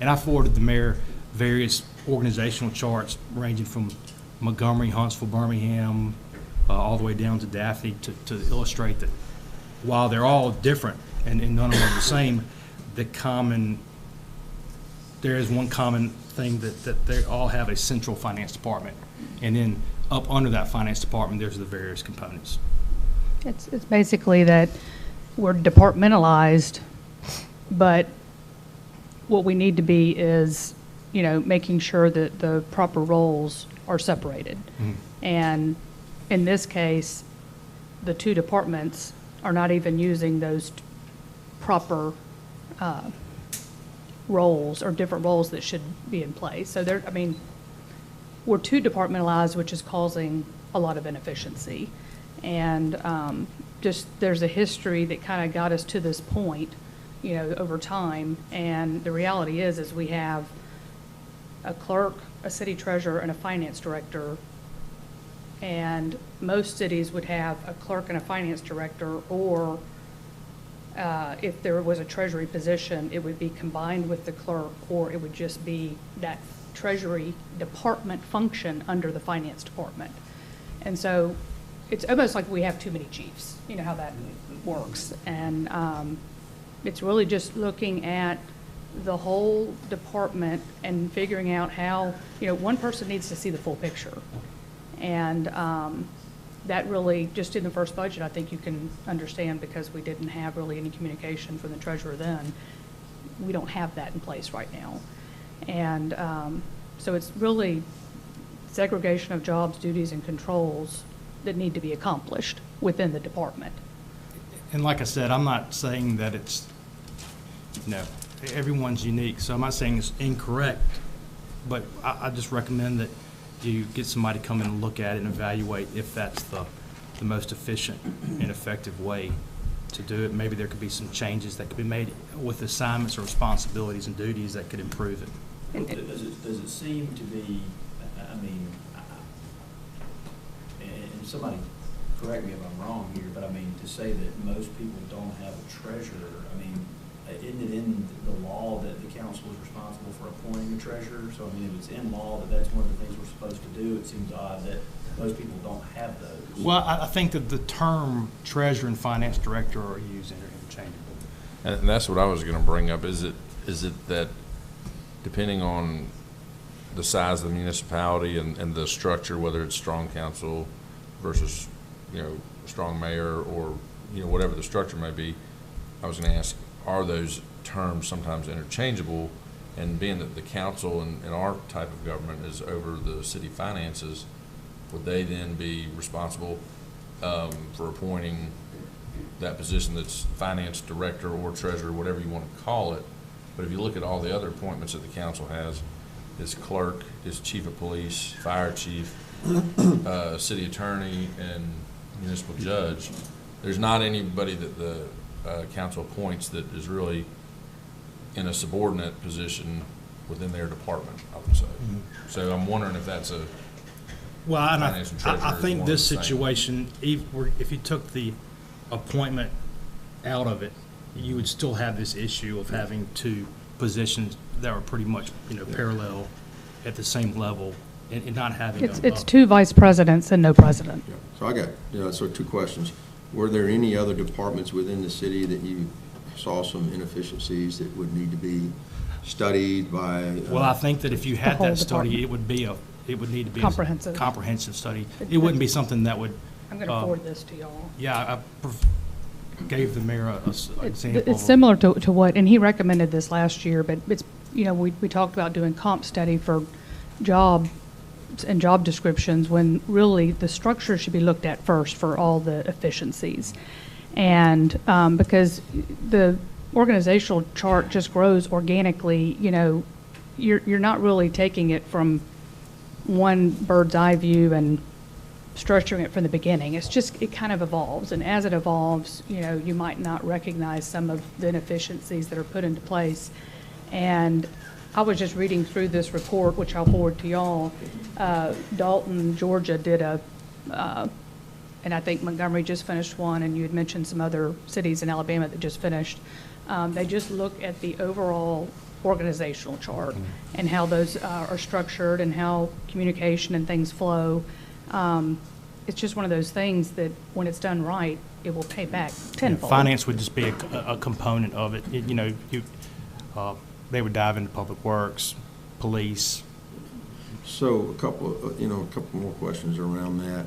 Speaker 11: And I forwarded the mayor various organizational charts ranging from Montgomery, Huntsville, Birmingham, all the way down to Daphne to illustrate that while they're all different and none of them are the same, there is one common thing that they all have a central finance department. And then up under that finance department, there's the various components.
Speaker 6: It's basically that we're departmentalized, but what we need to be is, making sure that the proper roles are separated.
Speaker 11: Mm-hmm.
Speaker 6: And in this case, the two departments are not even using those proper roles or different roles that should be in place. So we're too departmentalized, which is causing a lot of inefficiency. And there's a history that kind of got us to this point, over time. And the reality is we have a clerk, a city treasurer, and a finance director. And most cities would have a clerk and a finance director, or if there was a treasury position, it would be combined with the clerk, or it would just be that treasury department function under the finance department. And so it's almost like we have too many chiefs, how that works. And it's really just looking at the whole department and figuring out how, one person needs to see the full picture. And that really, just in the first budget, I think you can understand, because we didn't have really any communication from the treasurer then. We don't have that in place right now. And so it's really segregation of jobs, duties, and controls that need to be accomplished within the department.
Speaker 11: And like I said, I'm not saying that it's, everyone's unique, so I'm not saying it's incorrect, but I just recommend that you get somebody to come in and look at it and evaluate if that's the most efficient and effective way to do it. Maybe there could be some changes that could be made with assignments or responsibilities and duties that could improve it.
Speaker 3: Does it seem to be, and somebody correct me if I'm wrong here, but to say that most people don't have a treasurer, isn't it in the law that the council is responsible for appointing a treasurer? So if it's in law that that's one of the things we're supposed to do, it seems odd that Most people don't have those.
Speaker 11: Well, I think that the term treasurer and finance director are used interchangeable.
Speaker 8: And that's what I was gonna bring up. Is it that depending on the size of the municipality and the structure, whether it's strong council versus, strong mayor or, whatever the structure may be, I was gonna ask, are those terms sometimes interchangeable? And being that the council in our type of government is over the city finances, would they then be responsible for appointing that position that's finance director or treasurer, whatever you want to call it? But if you look at all the other appointments that the council has, is clerk, is chief of police, fire chief, city attorney, and municipal judge. There's not anybody that the council appoints that is really in a subordinate position within their department, I would say. So I'm wondering if that's a
Speaker 11: Well, and
Speaker 8: finance and treasurer
Speaker 11: I
Speaker 8: is
Speaker 11: think
Speaker 8: one
Speaker 11: this
Speaker 8: and the same.
Speaker 11: situation, if you took the appointment out of it, you would still have this issue of having two positions that were pretty much, parallel at the same level and not having
Speaker 6: It's two vice presidents and no president.
Speaker 2: Yeah. So I got, so 2 questions. Were there any other departments within the city that you saw some inefficiencies that would need to be studied by?
Speaker 11: Well, I think that if you had
Speaker 6: whole
Speaker 11: that study,
Speaker 6: department.
Speaker 11: it would need to be
Speaker 6: Comprehensive.
Speaker 11: a comprehensive study. It wouldn't be something that would.
Speaker 6: I'm going to forward this to y'all.
Speaker 11: Yeah, gave the mayor an example.
Speaker 6: It's similar to what, and he recommended this last year, but it's, we talked about doing comp study for job and job descriptions when really the structure should be looked at first for all the efficiencies. And because the organizational chart just grows organically, you're not really taking it from one bird's eye view and structuring it from the beginning. It kind of evolves, and as it evolves, you might not recognize some of the inefficiencies that are put into place. And I was just reading through this report, which I'll forward to y'all. Dalton, Georgia did and I think Montgomery just finished one, and you had mentioned some other cities in Alabama that just finished. They just look at the overall organizational chart and how those are structured and how communication and things flow. It's just one of those things that when it's done right, it will pay back tenfold.
Speaker 11: Finance would just be a component of it. They would dive into public works, police.
Speaker 2: So a couple more questions around that.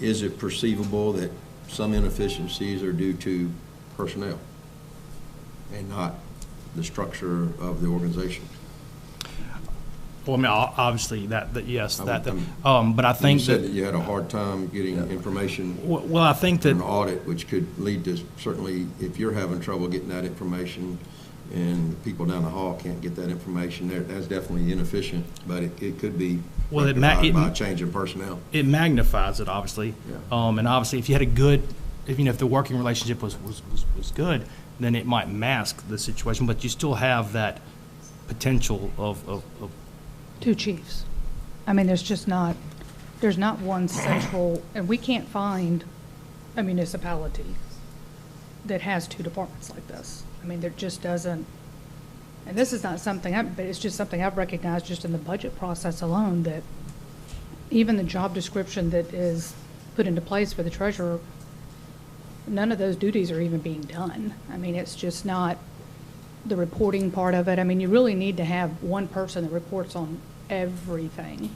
Speaker 2: Is it perceivable that some inefficiencies are due to personnel and not the structure of the organization?
Speaker 11: Well, I mean, obviously yes, but I
Speaker 2: You
Speaker 11: think
Speaker 2: said
Speaker 11: that,
Speaker 2: that you had a hard time getting information
Speaker 11: well, I think
Speaker 2: for
Speaker 11: that,
Speaker 2: an audit, which could lead to, certainly, if you're having trouble getting that information and people down the hall can't get that information, that's definitely inefficient, but it could be
Speaker 11: Well,
Speaker 2: rectified by a change in personnel.
Speaker 11: it magnifies it, obviously.
Speaker 2: Yeah.
Speaker 11: And obviously, if you had a good, if the working relationship was good, then it might mask the situation, but you still have that potential of
Speaker 6: Two chiefs. I mean, there's not one central, and we can't find a municipality that has two departments like this. I mean, there just doesn't, and this is not something, but it's just something I've recognized just in the budget process alone, that even the job description that is put into place for the treasurer, none of those duties are even being done. I mean, it's just not the reporting part of it. I mean, you really need to have one person that reports on everything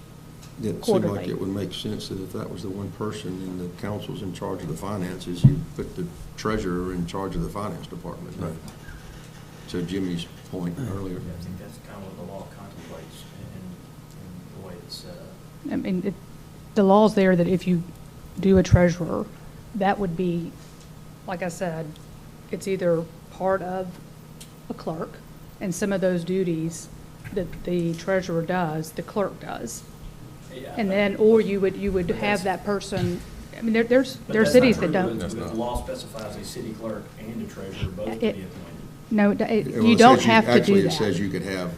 Speaker 2: Yeah, it seemed
Speaker 6: quarterly.
Speaker 2: like it would make sense that if that was the one person and the council's in charge of the finances, you put the treasurer in charge of the finance department. Right. To Jimmy's point earlier.
Speaker 3: I think that's kind of what the law contemplates in the way it's set up.
Speaker 6: I mean, the law's there that if you do a treasurer, that would be, like I said, it's either part of a clerk, and some of those duties that the treasurer does, the clerk does.
Speaker 3: Yeah,
Speaker 6: And then, or you would have that person, I mean, there are
Speaker 3: that's
Speaker 6: cities
Speaker 3: not
Speaker 6: that
Speaker 3: true.
Speaker 6: don't.
Speaker 3: The law specifies a city clerk and a treasurer both to be
Speaker 6: It-
Speaker 3: appointed.
Speaker 6: No,
Speaker 2: Well,
Speaker 6: you
Speaker 2: it
Speaker 6: don't
Speaker 2: says
Speaker 6: have to do
Speaker 2: Actually, it
Speaker 6: that.
Speaker 2: says you could have,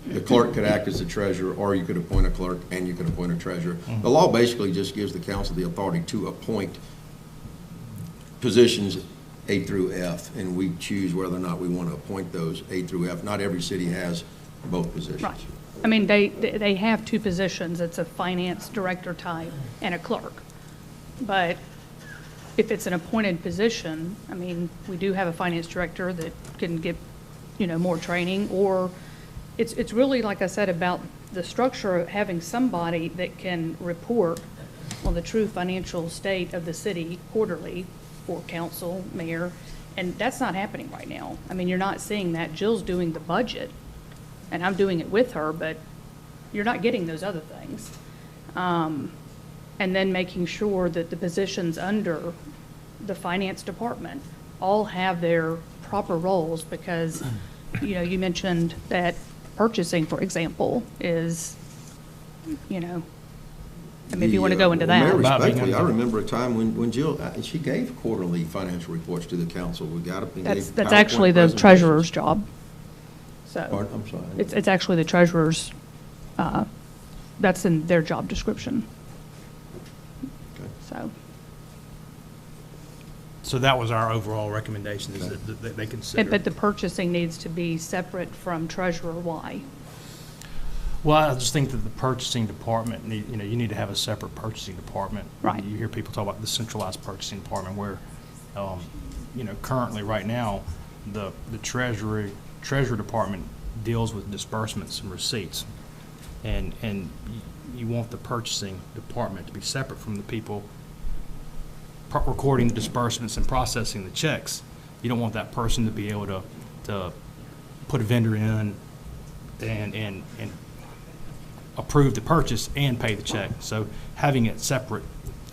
Speaker 2: the clerk could act as the treasurer, or you could appoint a clerk and you could appoint a treasurer. The law basically just gives the council the authority to appoint positions A through F, and we choose whether or not we want to appoint those A through F. Not every city has both positions.
Speaker 6: Right. I mean, they have two positions. It's a finance director type and a clerk. But if it's an appointed position, I mean, we do have a finance director that can get, more training, or it's really, like I said, about the structure of having somebody that can report on the true financial state of the city quarterly for council, mayor, and that's not happening right now. I mean, you're not seeing that. Jill's doing the budget, and I'm doing it with her, but you're not getting those other things. And then making sure that the positions under the finance department all have their proper roles, because, you mentioned that purchasing, for example, is, I mean, if you want to go into
Speaker 2: Mayor,
Speaker 6: that.
Speaker 2: respectfully, I remember a time when Jill, she gave quarterly financial reports to the council. We got up and gave
Speaker 6: That's
Speaker 2: PowerPoint
Speaker 6: actually the
Speaker 2: presentations.
Speaker 6: treasurer's job. So.
Speaker 2: Pardon? I'm sorry.
Speaker 6: It's actually the treasurer's, that's in their job description,
Speaker 2: Okay.
Speaker 6: so.
Speaker 11: So that was our overall recommendation, is that they consider.
Speaker 6: But the purchasing needs to be separate from treasurer. Why?
Speaker 11: Well, I just think that the purchasing department, you need to have a separate purchasing department.
Speaker 6: Right.
Speaker 11: You hear people talk about the centralized purchasing department where, currently, right now, the treasury department deals with disbursements and receipts. And you want the purchasing department to be separate from the people recording the disbursements and processing the checks. You don't want that person to be able to put a vendor in and approve the purchase and pay the check. So having it separate,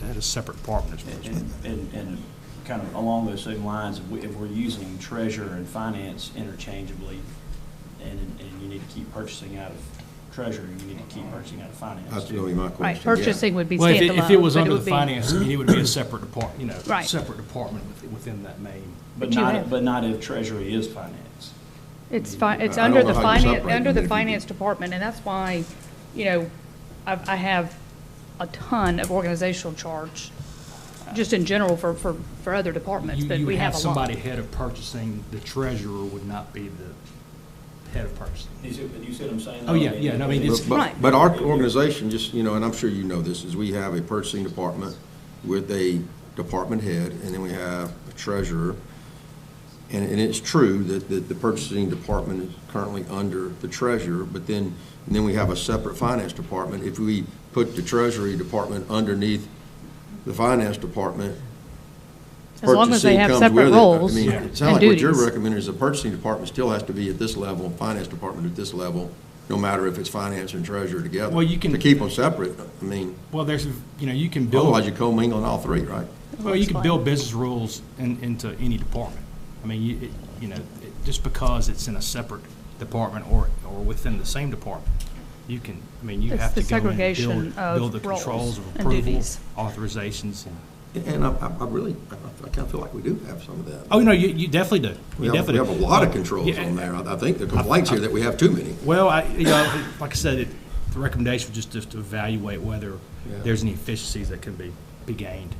Speaker 11: at a separate department is
Speaker 3: And kind of along those same lines, if we're using treasurer and finance interchangeably, and you need to keep purchasing out of treasurer, you need to keep purchasing out of finance.
Speaker 2: That's going to be my question.
Speaker 6: Right, purchasing would be
Speaker 11: Well,
Speaker 6: standalone.
Speaker 11: if it was
Speaker 6: but
Speaker 11: under the
Speaker 6: would be-
Speaker 11: finance, it would be a separate department,
Speaker 6: Right.
Speaker 11: separate department within that main.
Speaker 3: But
Speaker 6: But you
Speaker 3: not,
Speaker 6: have-
Speaker 3: but not if treasury is finance.
Speaker 6: It's
Speaker 2: I
Speaker 6: it's
Speaker 2: don't
Speaker 6: under
Speaker 2: know
Speaker 6: the
Speaker 2: how you
Speaker 6: finance,
Speaker 2: separate
Speaker 6: under
Speaker 2: them
Speaker 6: the
Speaker 2: if you
Speaker 6: finance
Speaker 2: do.
Speaker 6: department, and that's why, I have a ton of organizational charge, just in general for other departments, but
Speaker 11: You
Speaker 6: we
Speaker 11: would
Speaker 6: have
Speaker 11: have
Speaker 6: a lot.
Speaker 11: somebody head of purchasing, the treasurer would not be the head of purchasing.
Speaker 3: You see what I'm saying?
Speaker 11: Oh, yeah, no, I mean, it's,
Speaker 6: Right.
Speaker 2: But our organization, just, and I'm sure you know this, is we have a purchasing department with a department head, and then we have a treasurer. And it's true that the purchasing department is currently under the treasurer, but then we have a separate finance department. If we put the treasury department underneath the finance department,
Speaker 6: As long as they
Speaker 2: purchasing
Speaker 6: have
Speaker 2: comes
Speaker 6: separate
Speaker 2: with it.
Speaker 6: roles
Speaker 2: I mean,
Speaker 6: and
Speaker 2: it sounds like what you're
Speaker 6: duties.
Speaker 2: recommending is the purchasing department still has to be at this level, finance department at this level, no matter if it's finance and treasurer together.
Speaker 11: Well, you can-
Speaker 2: To keep them separate, I mean,
Speaker 11: well, there's, you can build.
Speaker 2: otherwise you're commingling all three, right?
Speaker 11: Well, you can build business rules into any department. I mean, just because it's in a separate department or within the same department, you
Speaker 6: It's
Speaker 11: have
Speaker 6: the
Speaker 11: to go in and
Speaker 6: segregation of
Speaker 11: build the
Speaker 6: roles
Speaker 11: controls of
Speaker 6: and
Speaker 11: approval,
Speaker 6: duties.
Speaker 11: authorizations.
Speaker 2: And I kind of feel like we do have some of that.
Speaker 11: Oh, no, you definitely do.
Speaker 2: We
Speaker 11: You
Speaker 2: have
Speaker 11: definitely
Speaker 2: a
Speaker 11: do.
Speaker 2: lot of controls
Speaker 11: Yeah,
Speaker 2: on there. I think the complaints here that we have too many.
Speaker 11: Well, like I said, the recommendation was just to evaluate whether
Speaker 2: Yeah.
Speaker 11: there's any efficiencies that can be gained.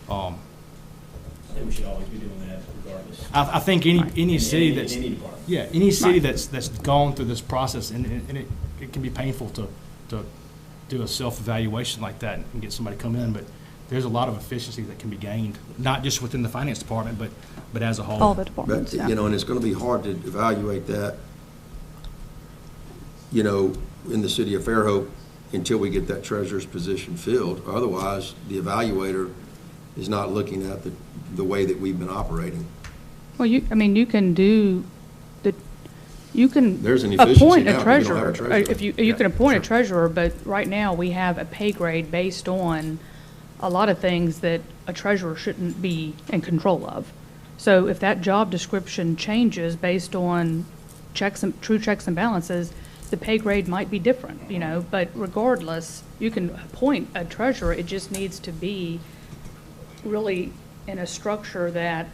Speaker 3: I think we should always be doing that regardless.
Speaker 11: I think any city
Speaker 3: In
Speaker 11: that's,
Speaker 3: any department.
Speaker 11: yeah, any city that's gone through this process, and it can be painful to do a self-evaluation like that and get somebody to come in, but there's a lot of efficiency that can be gained, not just within the finance department, but as a whole.
Speaker 6: All the
Speaker 2: But,
Speaker 6: departments, yeah.
Speaker 2: and it's going to be hard to evaluate that, in the city of Fairhope until we get that treasurer's position filled. Otherwise, the evaluator is not looking at the way that we've been operating.
Speaker 6: Well, you can do you can
Speaker 2: There's an efficiency
Speaker 6: appoint
Speaker 2: now
Speaker 6: a
Speaker 2: if we don't have
Speaker 6: treasurer.
Speaker 2: a treasurer.
Speaker 6: If you can appoint a treasurer, but right now we have a pay grade based on a lot of things that a treasurer shouldn't be in control of. So if that job description changes based on true checks and balances, the pay grade might be different, but regardless, you can appoint a treasurer. It just needs to be really in a structure that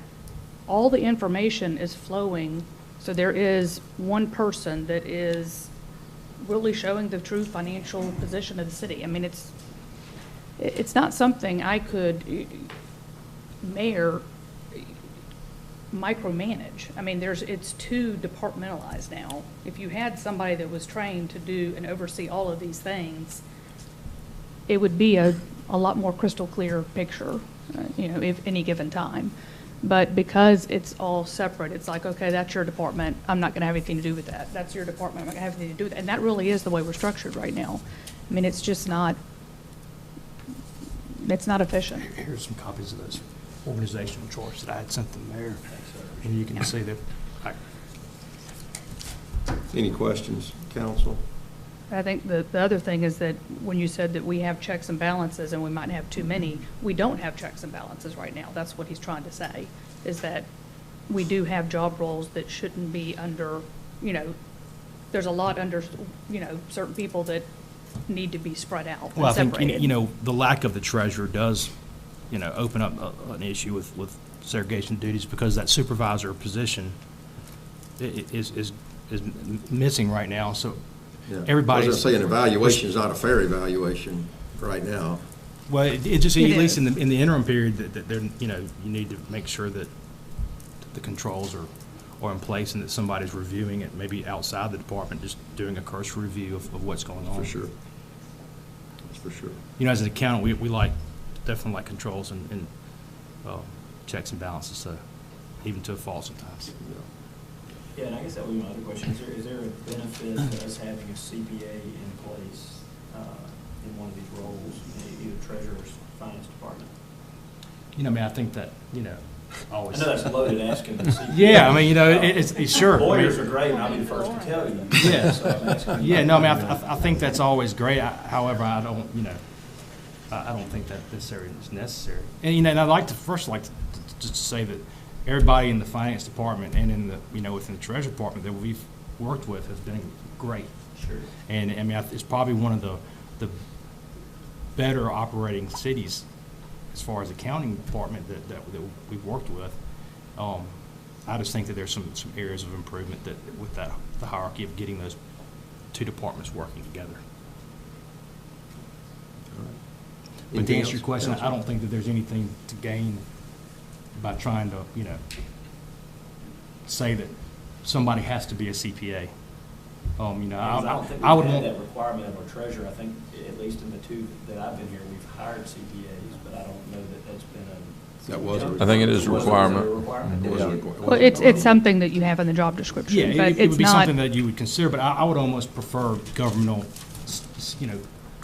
Speaker 6: all the information is flowing. So there is one person that is really showing the true financial position of the city. I mean, it's not something I could, Mayor, micromanage. I mean, it's too departmentalized now. If you had somebody that was trained to do and oversee all of these things, it would be a lot more crystal clear picture, if any given time. But because it's all separate, it's like, okay, that's your department, I'm not gonna have anything to do with that. That's your department, I'm not gonna have anything to do with that. And that really is the way we're structured right now. I mean, it's just not, it's not efficient.
Speaker 11: Here's some copies of those organizational charts that I had sent the mayor, and you can see that.
Speaker 2: Any questions, council?
Speaker 6: I think the other thing is that when you said that we have checks and balances and we might have too many, we don't have checks and balances right now. That's what he's trying to say, is that we do have job roles that shouldn't be under, there's a lot under, certain people that need to be spread out
Speaker 11: Well, I
Speaker 6: and
Speaker 11: think,
Speaker 6: separated.
Speaker 11: the lack of the treasurer does, open up an issue with segregation duties, because that supervisor position is missing right now, so
Speaker 2: Yeah.
Speaker 11: everybody's.
Speaker 2: I was gonna say, an evaluation is not a fair evaluation right now.
Speaker 11: Well, it just,
Speaker 6: It
Speaker 11: at least
Speaker 6: is.
Speaker 11: in the interim period, that they're, you need to make sure that the controls are in place and that somebody's reviewing it, maybe outside the department, just doing a cursory review of what's going on.
Speaker 2: For sure. That's for sure.
Speaker 11: As an accountant, we definitely like controls and checks and balances, so even to a fault sometimes.
Speaker 3: Yeah, and I guess that would be my other question. Is there a benefit to us having a CPA in place in one of these roles, either treasurer's, finance department?
Speaker 11: I think that, always.
Speaker 3: I know that's loaded asking the CPA.
Speaker 11: Yeah, it's sure.
Speaker 3: Lawyers are great, and I'll be the first to tell you.
Speaker 11: Yeah.
Speaker 3: So I'm asking you
Speaker 11: Yeah,
Speaker 3: about
Speaker 11: no,
Speaker 3: that.
Speaker 11: I think that's always great. However, I don't, I don't think that necessarily is necessary. And, and I'd like to just say that everybody in the finance department and in the, within the treasury department that we've worked with has been great.
Speaker 3: Sure.
Speaker 11: And, it's probably one of the better operating cities as far as accounting department that we've worked with. I just think that there's some areas of improvement that with the hierarchy of getting those two departments working together. But to
Speaker 2: Anything
Speaker 11: answer your
Speaker 2: else,
Speaker 11: question,
Speaker 2: Councilman?
Speaker 11: I don't think that there's anything to gain by trying to, say that somebody has to be a CPA.
Speaker 3: Because I don't think
Speaker 11: I
Speaker 3: we've
Speaker 11: would
Speaker 3: had
Speaker 11: want,
Speaker 3: that requirement of our treasurer. I think, at least in the two that I've been here, we've hired CPAs, but I don't know that that's been a.
Speaker 2: That was a
Speaker 8: I think it is a requirement.
Speaker 2: It was a requirement.
Speaker 6: Well, it's something that you have in the job description,
Speaker 11: yeah,
Speaker 6: but
Speaker 11: it
Speaker 6: it's
Speaker 11: would be
Speaker 6: not
Speaker 11: something that you would consider, but I would almost prefer governmental,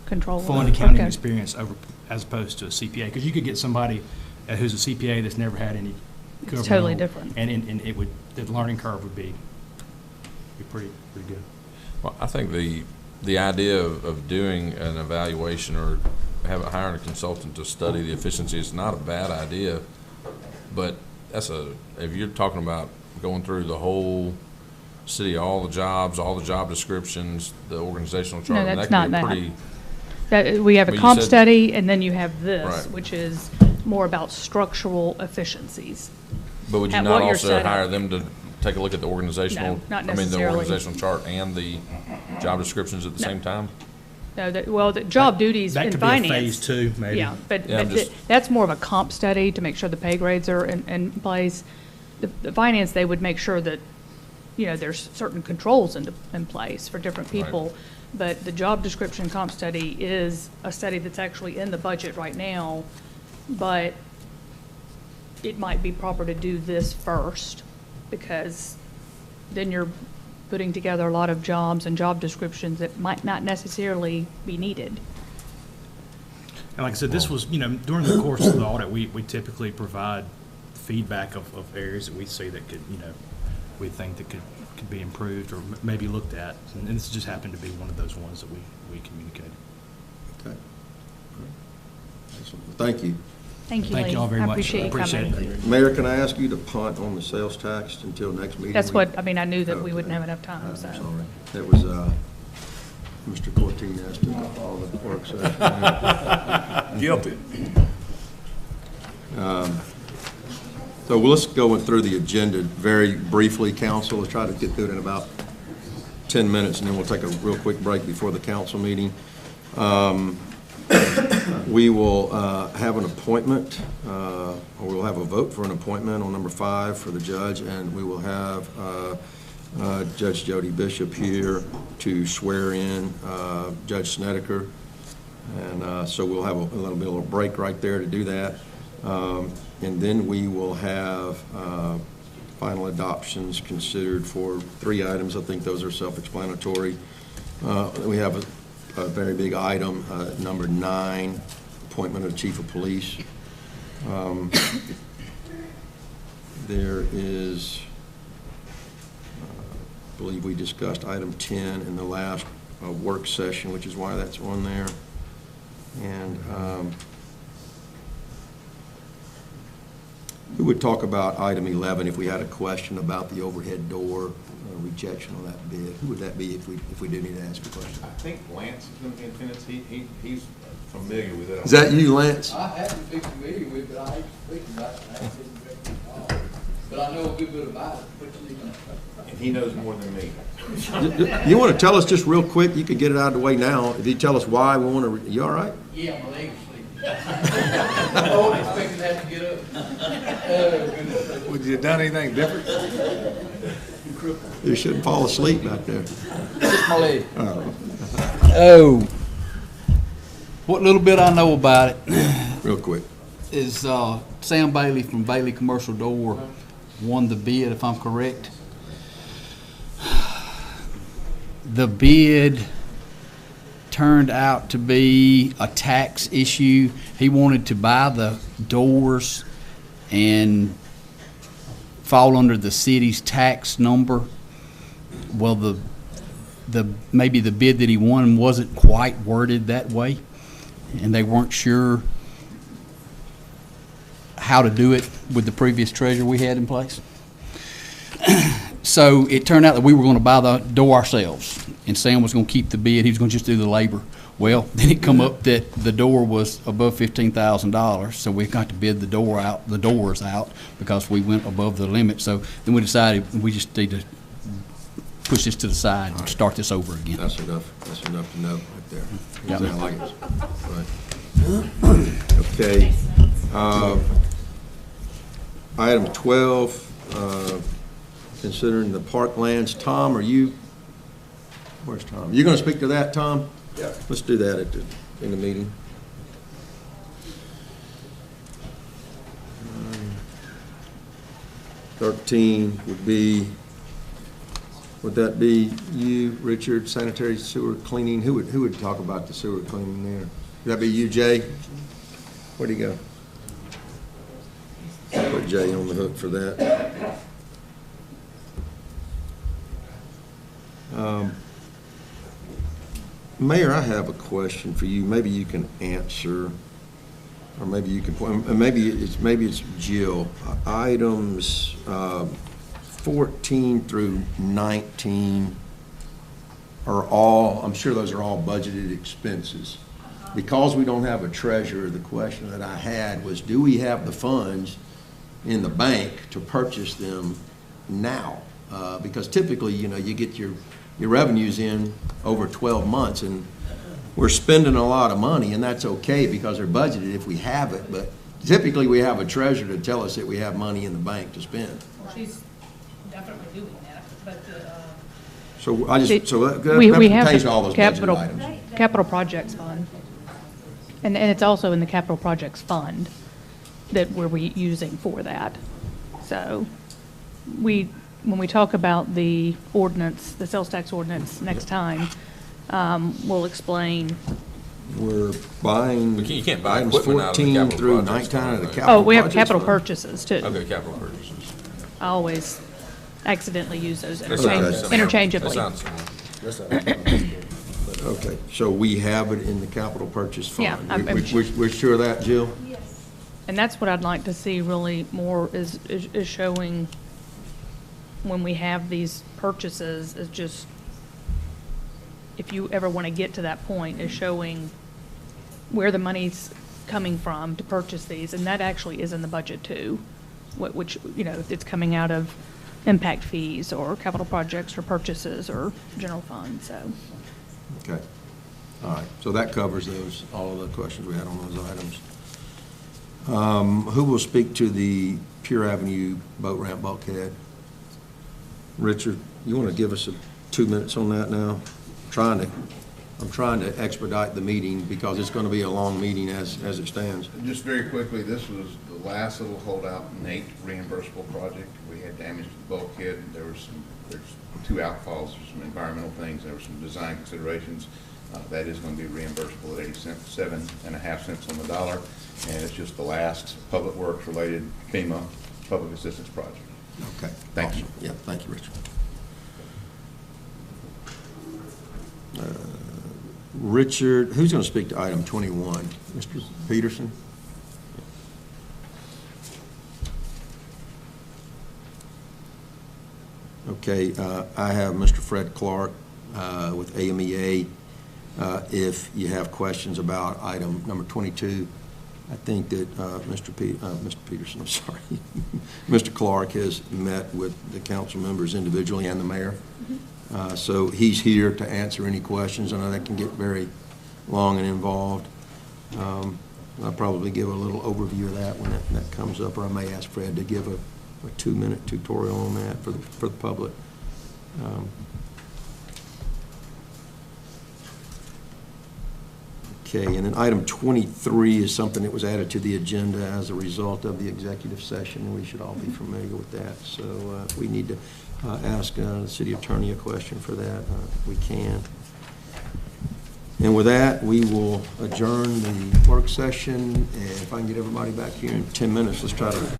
Speaker 6: control.
Speaker 11: fund accounting
Speaker 6: Okay.
Speaker 11: experience as opposed to a CPA, because you could get somebody who's a CPA that's never had any governmental.
Speaker 6: totally different.
Speaker 11: And it would, the learning curve would be pretty good.
Speaker 8: Well, I think the idea of doing an evaluation or hiring a consultant to study the efficiency is not a bad idea, but if you're talking about going through the whole city, all the job descriptions, the organizational chart,
Speaker 6: that's
Speaker 8: that could be
Speaker 6: not
Speaker 8: a
Speaker 6: that.
Speaker 8: pretty,
Speaker 6: We have a
Speaker 8: Well, you
Speaker 6: comp
Speaker 8: said-
Speaker 6: study, and then you have this,
Speaker 8: Right.
Speaker 6: which is more about structural efficiencies.
Speaker 8: but would you
Speaker 6: At
Speaker 8: not
Speaker 6: what you're
Speaker 8: also
Speaker 6: set up.
Speaker 8: hire them to take a look at the organizational?
Speaker 6: No, not
Speaker 8: I mean, the
Speaker 6: necessarily.
Speaker 8: organizational chart and the job descriptions at the
Speaker 6: No.
Speaker 8: same time?
Speaker 6: No, the job duties
Speaker 11: That
Speaker 6: in
Speaker 11: could be a
Speaker 6: finance.
Speaker 11: phase two, maybe.
Speaker 6: Yeah, but
Speaker 8: Yeah, I'm just-
Speaker 6: that's more of a comp study to make sure the pay grades are in place. The finance, they would make sure that, there's certain controls in place for different
Speaker 8: Right.
Speaker 6: people. But the job description comp study is a study that's actually in the budget right now, but it might be proper to do this first, because then you're putting together a lot of jobs and job descriptions that might not necessarily be needed.
Speaker 11: And like I said, this was, during the course of the audit, we typically provide feedback of areas that we see that could, we think that could be improved or maybe looked at. And this just happened to be one of those ones that we communicated.
Speaker 2: Okay. Excellent. Thank you.
Speaker 6: Thank you,
Speaker 11: Thank
Speaker 6: Lee.
Speaker 11: you all very
Speaker 6: I
Speaker 11: much.
Speaker 6: appreciate you
Speaker 11: Appreciate
Speaker 6: coming.
Speaker 11: it.
Speaker 2: Mayor, can I ask you to punt on the sales tax until next meeting?
Speaker 6: That's what, I knew that we
Speaker 2: Okay.
Speaker 6: wouldn't have enough time,
Speaker 2: I'm
Speaker 6: so.
Speaker 2: sorry. That was, Mr. Cortines took all the work session.
Speaker 4: Guilty.
Speaker 2: So let's go through the agenda very briefly, council. Let's try to get through it in about 10 minutes, and then we'll take a real quick break before the council meeting. We will have an appointment, or we'll have a vote for an appointment on number 5 for the judge, and we will have Judge Jody Bishop here to swear in Judge Snedeker. And so we'll have a little break right there to do that. And then we will have final adoptions considered for 3 items. I think those are self-explanatory. We have a very big item, number 9, appointment of chief of police. There is, I believe we discussed item 10 in the last work session, which is why that's on there. And who would talk about item 11 if we had a question about the overhead door rejection on that bid? Who would that be if we do need to ask a question?
Speaker 12: I think Lance is going to be in attendance. He's familiar with it.
Speaker 2: Is that you, Lance?
Speaker 13: I haven't been familiar with it, but I ain't speaking about it. I haven't been directly involved. But I know a good bit about it.
Speaker 12: And he knows more than me.
Speaker 2: You want to tell us just real quick? You could get it out of the way now. If you tell us why we want to, you all right?
Speaker 13: Yeah, my legs sleeping. I wasn't expecting that to get up.
Speaker 4: Would you have done anything different?
Speaker 2: You shouldn't fall asleep back there.
Speaker 13: Just my leg. Oh. What little bit I know about it
Speaker 2: Real quick.
Speaker 13: is Sam Bailey from Bailey Commercial Door won the bid, if I'm correct. The bid turned out to be a tax issue. He wanted to buy the doors and fall under the city's tax number. Well, maybe the bid that he won wasn't quite worded that way, and they weren't sure how to do it with the previous treasurer we had in place. So it turned out that we were going to buy the door ourselves, and Sam was going to keep the bid. He was going to just do the labor. Well, then it come up that the door was above $15,000, so we got to bid the doors out because we went above the limit. So then we decided we just need to push this to the side and start this over again.
Speaker 2: That's enough. That's enough to know right there.
Speaker 13: Yep.
Speaker 2: I like it. Right. Okay. Item 12, considering the parklands. Tom, where's Tom? You going to speak to that, Tom? Yeah. Let's do that in the meeting. 13 would that be you, Richard, sanitary sewer cleaning? Who would talk about the sewer cleaning there? Would that be you, Jay? Where'd he go? Put Jay on the hook for that. Mayor, I have a question for you. Maybe you can answer, or maybe you can point. Maybe it's Jill. Items 14 through 19 are all. I'm sure those are all budgeted expenses. Because we don't have a treasurer, the question that I had was, do we have the funds in the bank to purchase them now? Because typically, you get your revenues in over 12 months, and we're spending a lot of money, and that's okay because they're budgeted if we have it, but typically we have a treasurer to tell us that we have money in the bank to spend.
Speaker 6: Well, she's definitely doing that, but
Speaker 2: So that
Speaker 6: we have
Speaker 2: pertains
Speaker 6: the
Speaker 2: to all those budgeted items.
Speaker 6: capital projects fund, and it's also in the capital projects fund that we're using for that. So when we talk about the ordinance, the sales tax ordinance next time, we'll explain.
Speaker 2: We're buying
Speaker 8: You can't buy
Speaker 2: items
Speaker 8: equipment out of the
Speaker 2: 14
Speaker 8: capital
Speaker 2: through
Speaker 8: projects
Speaker 2: 19 out of the
Speaker 8: fund,
Speaker 2: capital
Speaker 6: Oh, we have
Speaker 2: projects
Speaker 6: capital
Speaker 2: fund.
Speaker 6: purchases too.
Speaker 8: Okay, capital purchases.
Speaker 6: I always accidentally use those
Speaker 8: That sounds similar.
Speaker 6: interchangeably.
Speaker 8: That sounds similar.
Speaker 2: Okay, so we have it in the capital purchase fund.
Speaker 6: Yeah, I'm
Speaker 2: We're sure of that, Jill?
Speaker 6: And that's what I'd like to see really more is showing when we have these purchases is just, if you ever want to get to that point, is showing where the money's coming from to purchase these. And that actually is in the budget too, which, if it's coming out of impact fees or capital projects or purchases or general fund, so.
Speaker 2: Okay. All right, so that covers those, all of the questions we had on those items. Who will speak to the Pure Avenue boat ramp bulkhead? Richard, you want to give us 2 minutes on that now? I'm trying to expedite the meeting because it's going to be a long meeting as it stands.
Speaker 12: Just very quickly, this was the last little holdout Nate reimbursable project. We had damage to the bulkhead. There's 2 outfalls, there's some environmental things, there were some design considerations. That is going to be reimbursable at 7.5 cents on the dollar, and it's just the last public works related FEMA public assistance project.
Speaker 2: Okay.
Speaker 12: Thank you.
Speaker 2: Yeah, thank you, Richard. Richard, who's going to speak to item 21? Mr. Peterson? Okay, I have Mr. Fred Clark with AMEA. If you have questions about item number 22, I think that Mr. Peterson, I'm sorry, Mr. Clark has met with the council members individually and the mayor. So he's here to answer any questions. I know that can get very long and involved. I'll probably give a little overview of that when that comes up, or I may ask Fred to give a 2-minute tutorial on that for the public. Okay, and then item 23 is something that was added to the agenda as a result of the executive session. We should all be familiar with that. So we need to ask the city attorney a question for that. We can. And with that, we will adjourn the work session. And if I can get everybody back here in 10 minutes, let's try to